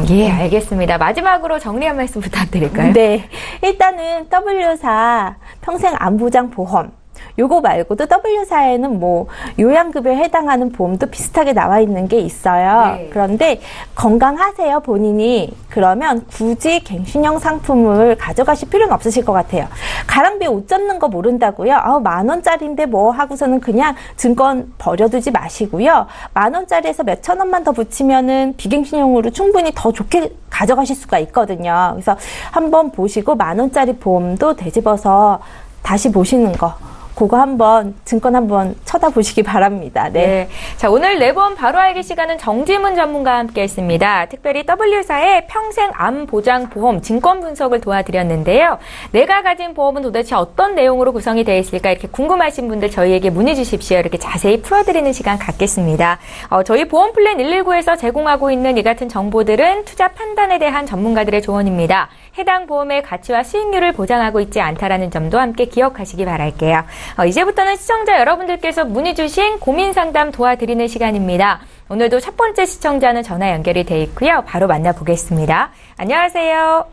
예, 알겠습니다. 마지막으로 정리 한 말씀 부탁드릴까요?
네. 일단은 W사 평생 암보장 보험. 요거 말고도 W사에는 뭐 요양급여에 해당하는 보험도 비슷하게 나와 있는 게 있어요. 네. 그런데 건강하세요, 본인이. 그러면 굳이 갱신형 상품을 가져가실 필요는 없으실 것 같아요. 가랑비에 옷 젖는 거 모른다고요? 10,000원짜리인데 뭐 하고서는 그냥 증권 버려두지 마시고요. 10,000원짜리에서 몇천 원만 더 붙이면은 비갱신형으로 충분히 더 좋게 가져가실 수가 있거든요. 그래서 한번 보시고 10,000원짜리 보험도 되짚어서 다시 보시는 거. 그거 한번 증권 한번 쳐다보시기 바랍니다. 네.
자, 오늘 내보험 바로 알기 시간은 정지문 전문가와 함께했습니다. 특별히 W사의 평생 암 보장 보험 증권 분석을 도와드렸는데요. 내가 가진 보험은 도대체 어떤 내용으로 구성이 되어 있을까 이렇게 궁금하신 분들 저희에게 문의 주십시오. 이렇게 자세히 풀어드리는 시간 갖겠습니다. 저희 보험플랜 119에서 제공하고 있는 이 같은 정보들은 투자 판단에 대한 전문가들의 조언입니다. 해당 보험의 가치와 수익률을 보장하고 있지 않다라는 점도 함께 기억하시기 바랄게요. 이제부터는 시청자 여러분들께서 문의 주신 고민 상담 도와드리는 시간입니다. 오늘도 첫 번째 시청자는 전화 연결이 돼 있고요. 바로 만나보겠습니다. 안녕하세요.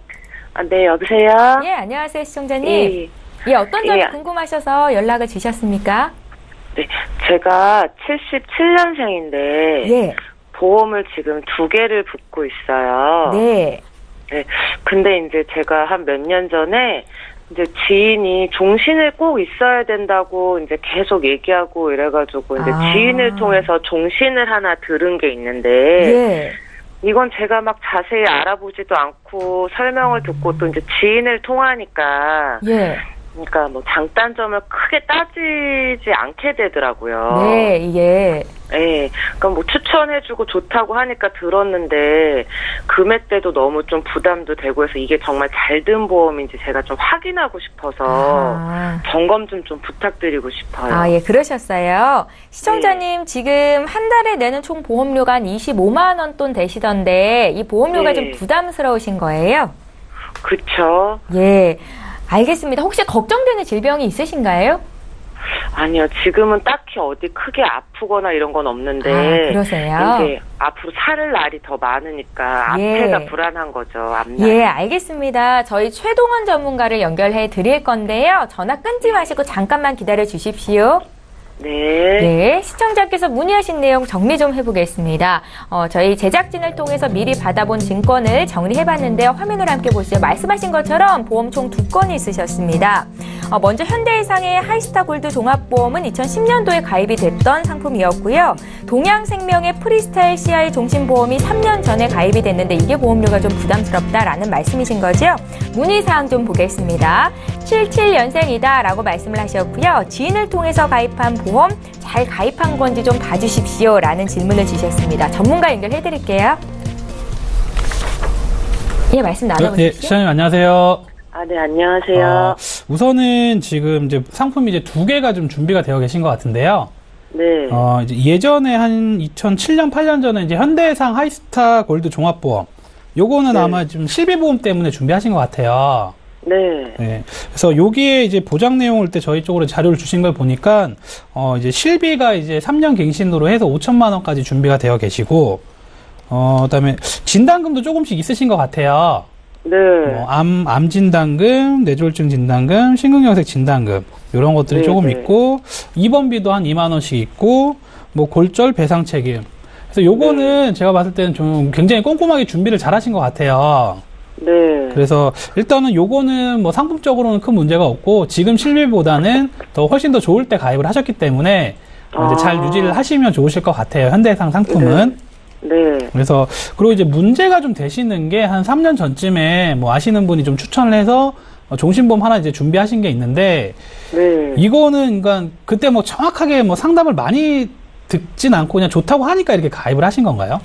네, 여보세요?
예, 안녕하세요, 시청자님. 예, 어떤 점이 궁금하셔서 연락을 주셨습니까?
네, 제가 77년생인데 보험을 지금 2개를 붓고 있어요.
네.
네, 근데 이제 제가 한 몇 년 전에 이제 지인이 종신을 꼭 있어야 된다고 이제 계속 얘기하고 이래가지고 이제 지인을 통해서 종신을 하나 들은 게 있는데 이건 제가 막 자세히 알아보지도 않고 설명을 듣고 또 이제 지인을 통하니까 그러니까 뭐 장단점을 크게 따지지 않게 되더라고요.
네.
그러니까 뭐 추천해주고 좋다고 하니까 들었는데 금액대도 너무 좀 부담도 되고 해서 이게 정말 잘 든 보험인지 제가 좀 확인하고 싶어서 점검 좀 부탁드리고 싶어요.
예, 그러셨어요. 시청자님 지금 한 달에 내는 총 보험료가 한 25만 원 돈 되시던데 이 보험료가 좀 부담스러우신 거예요?
그쵸.
예. 알겠습니다. 혹시 걱정되는 질병이 있으신가요?
아니요. 지금은 딱히 어디 크게 아프거나 이런 건 없는데.
그러세요?
이제 앞으로 살 날이 더 많으니까 앞에가 불안한 거죠. 앞날.
예, 알겠습니다. 저희 최동원 전문가를 연결해 드릴 건데요. 전화 끊지 마시고 잠깐만 기다려 주십시오. 네, 시청자께서 문의하신 내용 정리 좀 해보겠습니다. 저희 제작진을 통해서 미리 받아본 증권을 정리해봤는데요. 화면으로 함께 보시죠. 말씀하신 것처럼 보험 총 2건이 있으셨습니다. 먼저 현대해상의 하이스타 골드 종합보험은 2010년도에 가입이 됐던 상품이었고요. 동양생명의 프리스타일 CI 종신보험이 3년 전에 가입이 됐는데 이게 보험료가 좀 부담스럽다라는 말씀이신 거죠? 문의사항 좀 보겠습니다. 77년생이다 라고 말씀을 하셨고요. 지인을 통해서 가입한 보험 잘 가입한 건지 좀 봐주십시오 라는 질문을 주셨습니다. 전문가 연결해드릴게요. 예, 말씀 나눠보시죠.
네, 시장님 안녕하세요.
네, 안녕하세요.
우선은 지금 이제 상품이 이제 2개가 좀 준비가 되어 계신 것 같은데요.
네.
이제 예전에 한 2007년, 8년 전에 이제 현대해상 하이스타 골드 종합보험 요거는
네.
아마 좀 실비보험 때문에 준비하신 것 같아요.
네.
네. 그래서 여기에 이제 보장 내용을 때 저희 쪽으로 자료를 주신 걸 보니까, 이제 실비가 이제 3년 갱신으로 해서 5천만 원까지 준비가 되어 계시고, 그다음에 진단금도 조금씩 있으신 것 같아요.
네.
암 진단금, 뇌졸중 진단금, 심근경색 진단금, 이런 것들이
네,
조금
네.
있고, 입원비도 한 2만 원씩 있고, 뭐 골절 배상 책임. 그래서 요거는 제가 봤을 때는 좀 굉장히 꼼꼼하게 준비를 잘 하신 것 같아요.
네.
그래서 일단은 요거는 뭐 상품적으로는 큰 문제가 없고 지금 실비보다는 더 훨씬 더 좋을 때 가입을 하셨기 때문에 이제 잘 유지를 하시면 좋으실 것 같아요. 현대해상 상품은.
네.
그래서 그리고 이제 문제가 좀 되시는 게 한 3년 전쯤에 뭐 아시는 분이 좀 추천을 해서 종신보험 하나 이제 준비하신 게 있는데
네.
이거는 그러니까 그때 뭐 정확하게 뭐 상담을 많이 듣진 않고 그냥 좋다고 하니까 이렇게 가입을 하신 건가요?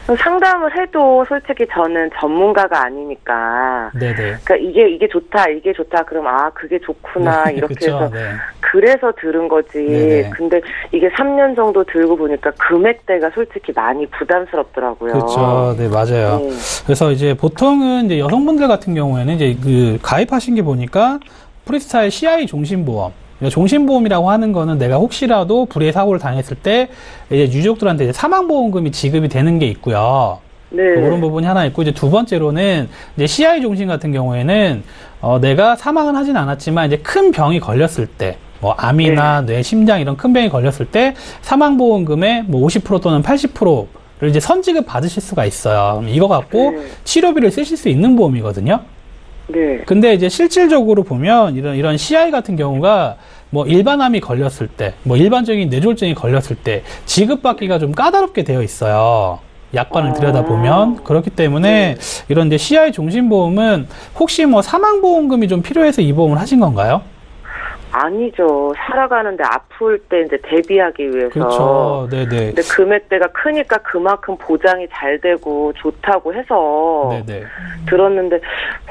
상담을 해도 솔직히 저는 전문가가 아니니까.
네네.
그러니까 이게 좋다. 그럼 그게 좋구나
네,
이렇게
그쵸,
해서
네.
그래서 들은 거지.
네네.
근데 이게 3년 정도 들고 보니까 금액대가 솔직히 많이 부담스럽더라고요.
그렇죠. 네, 맞아요.
네.
그래서 이제 보통은 이제 여성분들 같은 경우에는 이제 그 가입하신 게 보니까 프리스타일 CI 종신보험. 종신보험이라고 하는 거는 내가 혹시라도 불의의 사고를 당했을 때 이제 유족들한테 이제 사망보험금이 지급이 되는 게 있고요.
네.
그런 부분이 하나 있고 이제 두 번째로는 이제 CI 종신 같은 경우에는 내가 사망은 하진 않았지만 이제 큰 병이 걸렸을 때 뭐 암이나 뇌, 심장 이런 큰 병이 걸렸을 때 사망보험금의 뭐 50% 또는 80%를 이제 선지급 받으실 수가 있어요. 그럼 이거 갖고
네.
치료비를 쓰실 수 있는 보험이거든요.
네.
근데 이제 실질적으로 보면 이런 CI 같은 경우가 뭐 일반암이 걸렸을 때, 뭐 일반적인 뇌졸중이 걸렸을 때 지급받기가 좀 까다롭게 되어 있어요. 약관을 들여다보면. 그렇기 때문에 이런 이제 CI 종신보험은 혹시 뭐 사망보험금이 좀 필요해서 이 보험을 하신 건가요?
아니죠. 살아가는데 아플 때 이제 대비하기 위해서.
그렇죠. 네네.
근데 금액대가 크니까 그만큼 보장이 잘 되고 좋다고 해서
네네.
들었는데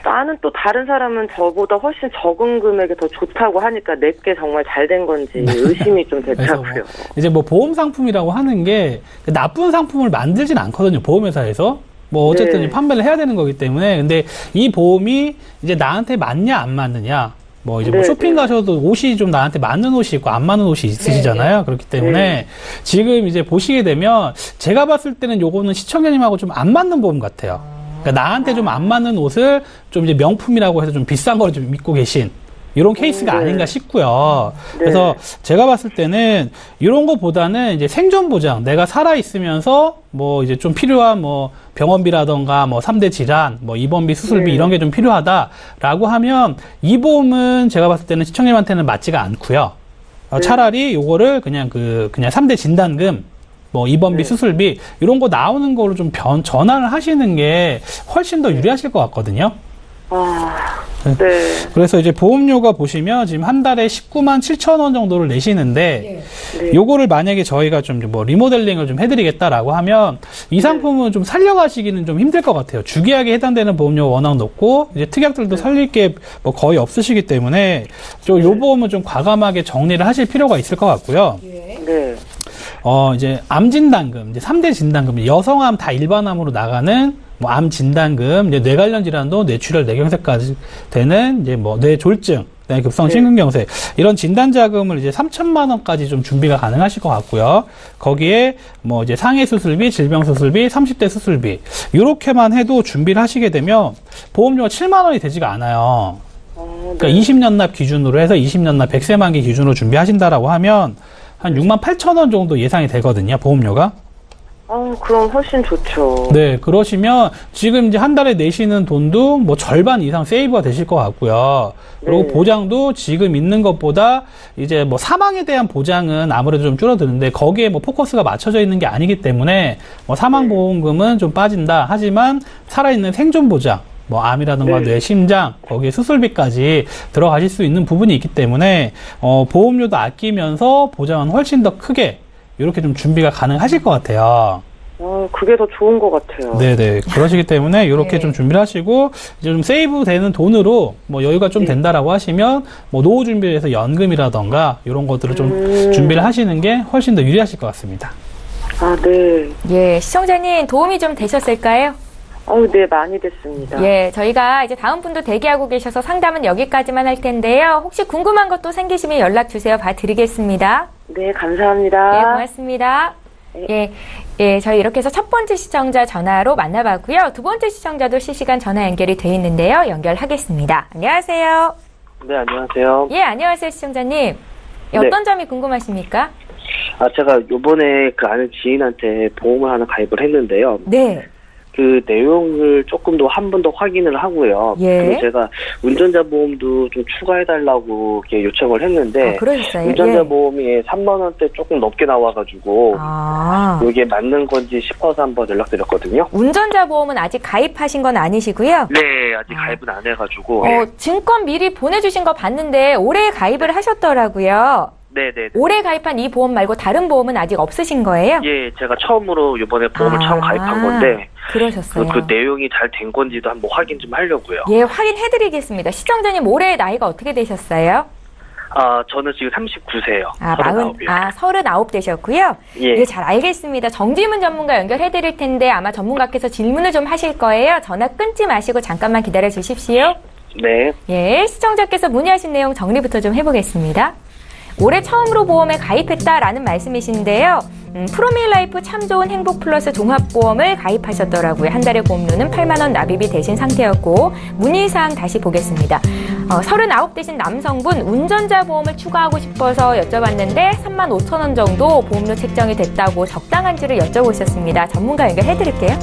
나는 또 다른 사람은 저보다 훨씬 적은 금액이 더 좋다고 하니까 내게 정말 잘 된 건지 의심이 좀
그래서
됐다고요.
뭐 이제 뭐 보험 상품이라고 하는 게 나쁜 상품을 만들진 않거든요. 보험회사에서. 뭐 어쨌든
네.
판매를 해야 되는 거기 때문에. 근데 이 보험이 이제 나한테 맞냐 안 맞느냐. 뭐 이제 뭐
네,
쇼핑
네.
가셔도 옷이 좀 나한테 맞는 옷이 있고 안 맞는 옷이 있으시잖아요. 그렇기 때문에 지금 이제 보시게 되면 제가 봤을 때는 요거는 시청자님하고 좀 안 맞는 보험 같아요. 그러니까 나한테 좀 안 맞는 옷을 좀 이제 명품이라고 해서 좀 비싼 걸 좀 입고 계신 이런 케이스가
네.
아닌가 싶고요.
네.
그래서 제가 봤을 때는 이런 거보다는 이제 생존 보장, 내가 살아 있으면서 뭐 이제 좀 필요한 뭐 병원비라던가 뭐 3대 질환, 뭐 입원비, 수술비
네.
이런 게 좀 필요하다라고 하면 이 보험은 제가 봤을 때는 시청자님한테는 맞지가 않고요. 차라리 요거를 그냥 3대 진단금, 뭐 입원비, 수술비 이런 거 나오는 거로 좀 전환을 하시는 게 훨씬 더 유리하실 것 같거든요.
네.
그래서 이제 보험료가 보시면 지금 한 달에 19만 7천 원 정도를 내시는데
네.
요거를 만약에 저희가 좀 뭐 리모델링을 좀 해드리겠다라고 하면 이 상품은 좀 살려가시기는 좀 힘들 것 같아요. 주계약에 해당되는 보험료가 워낙 높고 이제 특약들도 살릴 게 뭐 거의 없으시기 때문에 요 보험은 좀 과감하게 정리를 하실 필요가 있을 것 같고요.
네.
이제 암 진단금, 이제 3대 진단금, 여성암 다 일반암으로 나가는 뭐 암 진단금, 이제 뇌 관련 질환도 뇌출혈, 뇌경색까지 되는 이제 뭐 뇌졸중, 급성 심근경색 이런 진단 자금을 이제 3천만 원까지 좀 준비가 가능하실 것 같고요. 거기에 뭐 이제 상해 수술비, 질병 수술비, 30대 수술비 이렇게만 해도 준비를 하시게 되면 보험료가 7만 원이 되지가 않아요. 그러니까 20년 납 기준으로 해서 20년 납 100세 만기 기준으로 준비하신다라고 하면 한 6만 8천 원 정도 예상이 되거든요, 보험료가.
그럼 훨씬 좋죠.
네, 그러시면 지금 이제 한 달에 내시는 돈도 뭐 절반 이상 세이브가 되실 것 같고요. 그리고
네.
보장도 지금 있는 것보다 이제 뭐 사망에 대한 보장은 아무래도 좀 줄어드는데 거기에 뭐 포커스가 맞춰져 있는 게 아니기 때문에 뭐 사망보험금은 좀 빠진다. 하지만 살아있는 생존 보장, 뭐 암이라든가 뇌, 심장, 거기에 수술비까지 들어가실 수 있는 부분이 있기 때문에 보험료도 아끼면서 보장은 훨씬 더 크게 이렇게 좀 준비가 가능하실 것 같아요.
그게 더 좋은 것 같아요.
네네. 그러시기 때문에 이렇게 좀 준비를 하시고 이제 좀 세이브 되는 돈으로 뭐 여유가 좀 된다라고 하시면 뭐 노후 준비를 해서 연금이라던가 이런 것들을 좀 준비를 하시는 게 훨씬 더 유리하실 것 같습니다.
네.
예, 시청자님 도움이 좀 되셨을까요?
네, 많이 됐습니다.
예, 저희가 이제 다음 분도 대기하고 계셔서 상담은 여기까지만 할 텐데요. 혹시 궁금한 것도 생기시면 연락 주세요. 봐드리겠습니다.
네, 감사합니다.
예, 고맙습니다. 예, 저희 이렇게 해서 첫 번째 시청자 전화로 만나봤고요. 두 번째 시청자도 실시간 전화 연결이 돼 있는데요. 연결하겠습니다. 안녕하세요.
네, 안녕하세요.
예, 안녕하세요, 시청자님. 어떤 점이 궁금하십니까?
제가 요번에 그 아는 지인한테 보험을 하나 가입을 했는데요.
네.
그 내용을 조금 더 한 번 더 확인을 하고요.
예.
그리고 제가 운전자 보험도 좀 추가해달라고 이렇게 요청을 했는데,
그러셨어요?
운전자
예.
보험이 3만 원대 조금 넘게 나와가지고 이게 맞는 건지 싶어서 한번 연락드렸거든요.
운전자 보험은 아직 가입하신 건 아니시고요.
네, 아직 가입은 안 해가지고.
증권 미리 보내주신 거 봤는데 올해 가입을 하셨더라고요.
네네.
올해 가입한 이 보험 말고 다른 보험은 아직 없으신 거예요?
예, 제가 처음으로 이번에 보험을 처음 가입한 건데,
그러셨어요.
그 내용이 잘 된 건지도 한번 확인 좀 하려고요.
예, 확인해드리겠습니다. 시청자님 올해 나이가 어떻게 되셨어요?
저는 지금 39세요. 39이요.
39 되셨고요.
예.
잘 알겠습니다. 정지문 전문가 연결해드릴 텐데 아마 전문가께서 질문을 좀 하실 거예요. 전화 끊지 마시고 잠깐만 기다려 주십시오.
네.
예, 시청자께서 문의하신 내용 정리부터 좀 해보겠습니다. 올해 처음으로 보험에 가입했다라는 말씀이신데요. 프로밀라이프 참 좋은 행복 플러스 종합보험을 가입하셨더라고요. 한 달에 보험료는 8만 원 납입이 되신 상태였고 문의사항 다시 보겠습니다. 39 되신 남성분 운전자 보험을 추가하고 싶어서 여쭤봤는데 3만 5천 원 정도 보험료 책정이 됐다고 적당한지를 여쭤보셨습니다. 전문가 연결해드릴게요.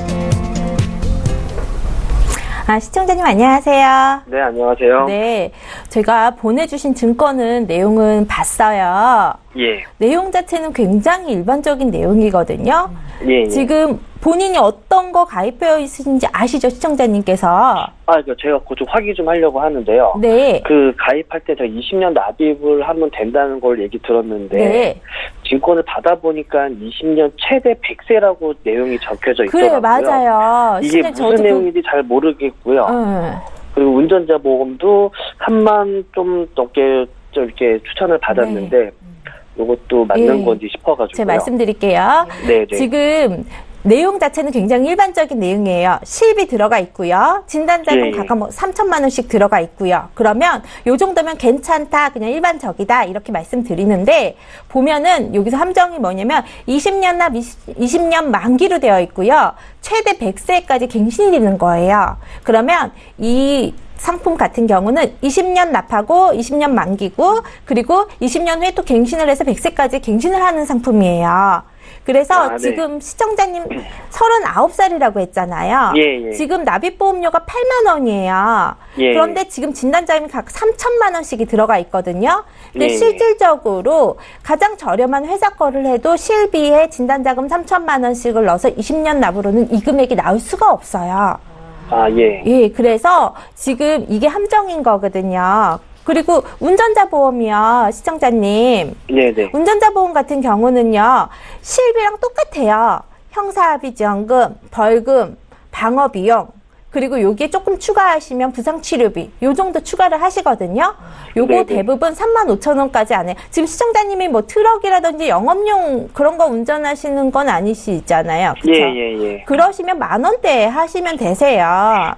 시청자님 안녕하세요.
네, 안녕하세요.
네, 제가 보내주신 증권은 내용은 봤어요.
예.
내용 자체는 굉장히 일반적인 내용이거든요.
예.
지금 본인이 어떤 거 가입되어 있으신지 아시죠, 시청자님께서?
그러니까 제가 그거 좀 확인 좀 하려고 하는데요.
네.
그 가입할 때 제가 20년 납입을 하면 된다는 걸 얘기 들었는데,
네.
증권을 받아보니까 20년 최대 100세라고 내용이 적혀져 있더라고요.
그래, 맞아요.
이게 무슨 내용인지 잘 모르겠고요. 그리고 운전자 보험도 3만 좀 넘게 좀 이렇게 추천을 받았는데, 이것도 맞는 건지 싶어가지고요.
제가 말씀드릴게요.
네.
지금 내용 자체는 굉장히 일반적인 내용이에요. 실비 들어가 있고요. 진단자금 각각 3천만 원씩 들어가 있고요. 그러면 요 정도면 괜찮다, 그냥 일반적이다 이렇게 말씀드리는데, 보면은 여기서 함정이 뭐냐면 20년 납 20년 만기로 되어 있고요. 최대 100세까지 갱신이 되는 거예요. 그러면 이 상품 같은 경우는 20년 납하고 20년 만기고, 그리고 20년 후에 또 갱신을 해서 100세까지 갱신을 하는 상품이에요. 그래서
네.
지금 시청자님 39살이라고 했잖아요.
예.
지금 납입보험료가 8만 원이에요.
예.
그런데 지금 진단자금이 각 3천만 원씩이 들어가 있거든요. 근데
예.
실질적으로 가장 저렴한 회사 거를 해도 실비에 진단자금 3천만 원씩을 넣어서 20년 납으로는 이 금액이 나올 수가 없어요.
예.
그래서 지금 이게 함정인 거거든요. 그리고 운전자 보험이요, 시청자님.
네네.
운전자 보험 같은 경우는요, 실비랑 똑같아요. 형사합의지원금, 벌금, 방어비용, 그리고 여기에 조금 추가하시면 부상치료비, 요 정도 추가를 하시거든요. 요거
네네.
대부분 3만 5천 원까지 안 해요. 지금 시청자님이 뭐 트럭이라든지 영업용 그런 거 운전하시는 건 아니시잖아요. 그쵸?
예.
그러시면 만 원대 하시면 되세요.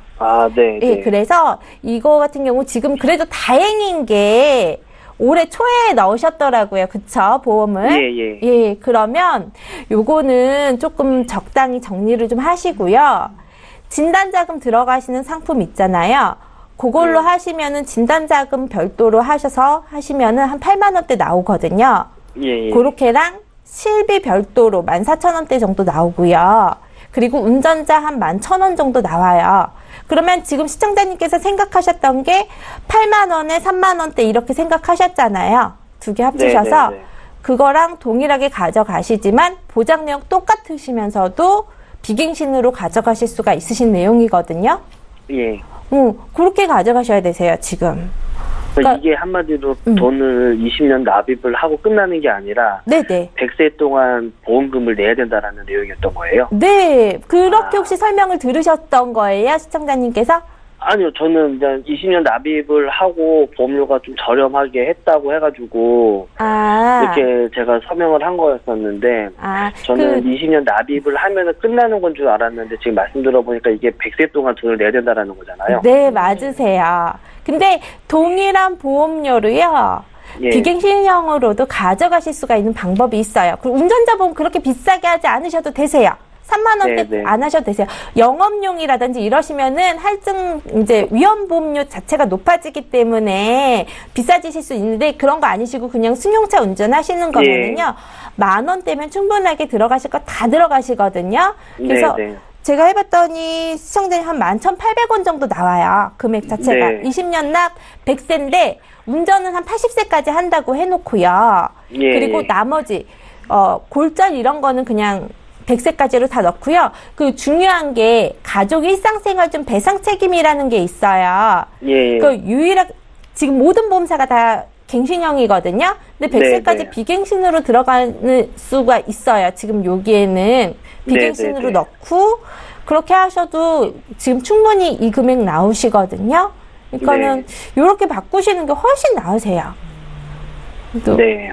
네.
예, 그래서 이거 같은 경우 지금 그래도 다행인 게 올해 초에 넣으셨더라고요. 그쵸? 보험을.
예.
그러면 요거는 조금 적당히 정리를 좀 하시고요. 진단자금 들어가시는 상품 있잖아요. 그걸로 하시면은 진단자금 별도로 하시면은 한 8만 원대 나오거든요.
예.
그렇게랑 실비 별도로 14,000원대 정도 나오고요. 그리고 운전자 한 11,000원 정도 나와요. 그러면 지금 시청자님께서 생각하셨던 게 8만 원에 3만 원대 이렇게 생각하셨잖아요. 두 개 합치셔서.
네네네.
그거랑 동일하게 가져가시지만 보장 내용 똑같으시면서도 비갱신으로 가져가실 수가 있으신 내용이거든요.
예.
그렇게 가져가셔야 되세요, 지금.
그러니까 이게 한마디로 돈을 20년 납입을 하고 끝나는 게 아니라
네네.
100세 동안 보험금을 내야 된다라는 내용이었던 거예요?
네. 그렇게 혹시 설명을 들으셨던 거예요, 시청자님께서?
아니요, 저는 이제 20년 납입을 하고 보험료가 좀 저렴하게 했다고 해가지고 이렇게 제가 서명을 한 거였었는데 저는 20년 납입을 하면은 끝나는 건 줄 알았는데 지금 말씀 들어보니까 이게 100세 동안 돈을 내야 된다라는 거잖아요.
네, 맞으세요. 근데 동일한 보험료로요. 예. 비갱신형으로도 가져가실 수가 있는 방법이 있어요. 그리고 운전자 보험 그렇게 비싸게 하지 않으셔도 되세요. 3만 원대
네네.
안 하셔도 되세요. 영업용이라든지 이러시면은 할증 이제 위험보험료 자체가 높아지기 때문에 비싸지실 수 있는데 그런 거 아니시고 그냥 승용차 운전하시는 거면은요.
예.
10,000원대면 충분하게 들어가실 거 다 들어가시거든요. 그래서
네네.
제가 해봤더니 시청자님 한 11,800원 정도 나와요. 금액 자체가.
네.
20년 납 100세인데 운전은 한 80세까지 한다고 해놓고요.
예.
그리고 나머지 골절 이런 거는 그냥 100세까지로 다 넣고요. 그 중요한 게 가족 일상생활 좀 배상 책임이라는 게 있어요.
예.
그 유일하게 지금 모든 보험사가 다 갱신형이거든요. 근데 100세까지
네네.
비갱신으로 들어가는 수가 있어요. 지금 여기에는 비갱신으로
네네네.
넣고 그렇게 하셔도 지금 충분히 이 금액 나오시거든요. 그러니까는 이렇게 바꾸시는 게 훨씬 나으세요.
네.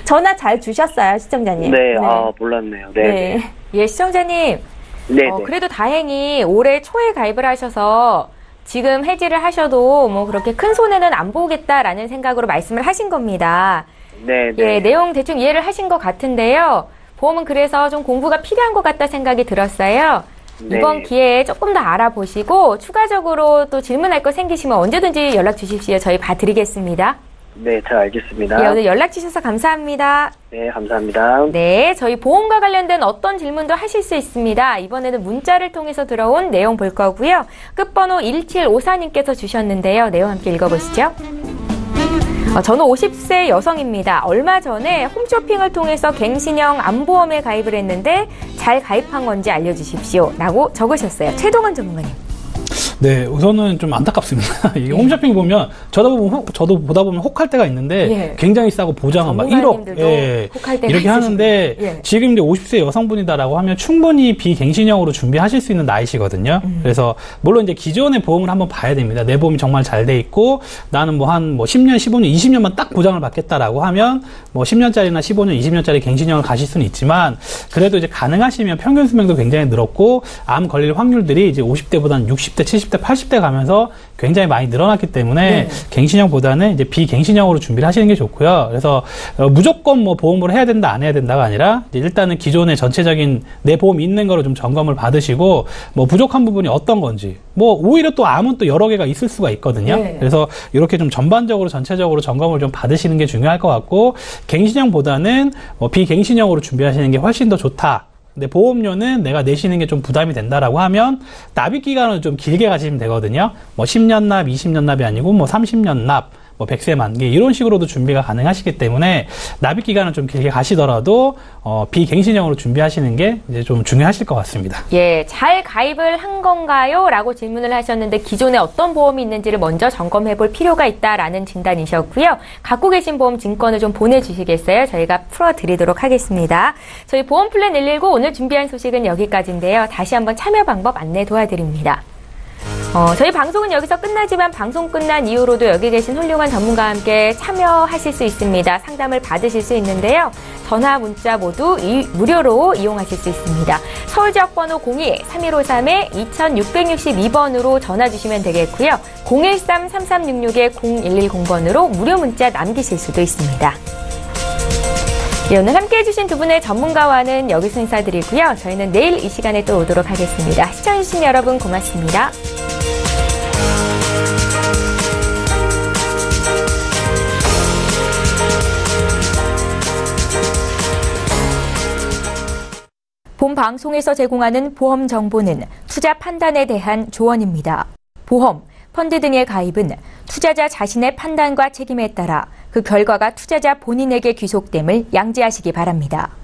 전화 잘 주셨어요, 시청자님.
네, 몰랐네요. 네.
예, 시청자님.
네.
그래도 다행히 올해 초에 가입을 하셔서 지금 해지를 하셔도 뭐 그렇게 큰 손해는 안 보겠다라는 생각으로 말씀을 하신 겁니다.
네.
예, 내용 대충 이해를 하신 것 같은데요. 보험은 그래서 좀 공부가 필요한 것 같다 생각이 들었어요.
네.
이번 기회에 조금 더 알아보시고 추가적으로 또 질문할 거 생기시면 언제든지 연락 주십시오. 저희 봐드리겠습니다.
네, 잘 알겠습니다.
예, 오늘 연락 주셔서 감사합니다.
네, 감사합니다.
네, 저희 보험과 관련된 어떤 질문도 하실 수 있습니다. 이번에는 문자를 통해서 들어온 내용 볼 거고요. 끝번호 1754님께서 주셨는데요. 내용 함께 읽어보시죠. 저는 50세 여성입니다. 얼마 전에 홈쇼핑을 통해서 갱신형 암보험에 가입을 했는데 잘 가입한 건지 알려주십시오. 라고 적으셨어요. 최동원 전문가님.
네, 우선은 좀 안타깝습니다. 이게 홈쇼핑 보면 저도 보다 보면 혹할 때가 있는데 굉장히 싸고 보장은 막 1억 이렇게 하는데 지금 이제 50세 여성분이다라고 하면 충분히 비갱신형으로 준비하실 수 있는 나이시거든요. 그래서 물론 이제 기존의 보험을 한번 봐야 됩니다. 내 보험이 정말 잘 돼 있고 나는 뭐 한 10년, 15년, 20년만 딱 보장을 받겠다라고 하면 뭐 10년짜리나 15년, 20년짜리 갱신형을 가실 수는 있지만 그래도 이제 가능하시면 평균 수명도 굉장히 늘었고 암 걸릴 확률들이 이제 50대보다는 60대, 70대 80대 가면서 굉장히 많이 늘어났기 때문에 갱신형보다는 이제 비갱신형으로 준비를 하시는 게 좋고요. 그래서 무조건 뭐 보험을 해야 된다, 안 해야 된다가 아니라 이제 일단은 기존의 전체적인 내 보험이 있는 거로 좀 점검을 받으시고 뭐 부족한 부분이 어떤 건지 뭐 오히려 또 암은 또 여러 개가 있을 수가 있거든요. 그래서 이렇게 좀 전반적으로 전체적으로 점검을 좀 받으시는 게 중요할 것 같고 갱신형보다는 뭐 비갱신형으로 준비하시는 게 훨씬 더 좋다. 근데 보험료는 내가 내시는 게 좀 부담이 된다라고 하면 납입 기간을 좀 길게 가시면 되거든요. 뭐 10년 납, 20년 납이 아니고 뭐 30년 납, 뭐 100세 만기 이런 식으로도 준비가 가능하시기 때문에 납입 기간을 좀 길게 가시더라도 비갱신형으로 준비하시는 게 이제 좀 중요하실 것 같습니다.
예, 잘 가입을 한 건가요? 라고 질문을 하셨는데 기존에 어떤 보험이 있는지를 먼저 점검해 볼 필요가 있다라는 진단이셨고요. 갖고 계신 보험 증권을 좀 보내주시겠어요? 저희가 풀어드리도록 하겠습니다. 저희 보험플랜 119 오늘 준비한 소식은 여기까지인데요. 다시 한번 참여 방법 안내 도와드립니다. 저희 방송은 여기서 끝나지만 방송 끝난 이후로도 여기 계신 훌륭한 전문가와 함께 참여하실 수 있습니다. 상담을 받으실 수 있는데요. 전화, 문자 모두 무료로 이용하실 수 있습니다. 서울 지역번호 02-3153-2662번으로 전화 주시면 되겠고요. 013-3366-0110번으로 무료 문자 남기실 수도 있습니다. 네, 오늘 함께해 주신 두 분의 전문가와는 여기서 인사드리고요. 저희는 내일 이 시간에 또 오도록 하겠습니다. 시청해주신 여러분 고맙습니다. 본 방송에서 제공하는 보험 정보는 투자 판단에 대한 조언입니다. 보험, 펀드 등의 가입은 투자자 자신의 판단과 책임에 따라 그 결과가 투자자 본인에게 귀속됨을 양지하시기 바랍니다.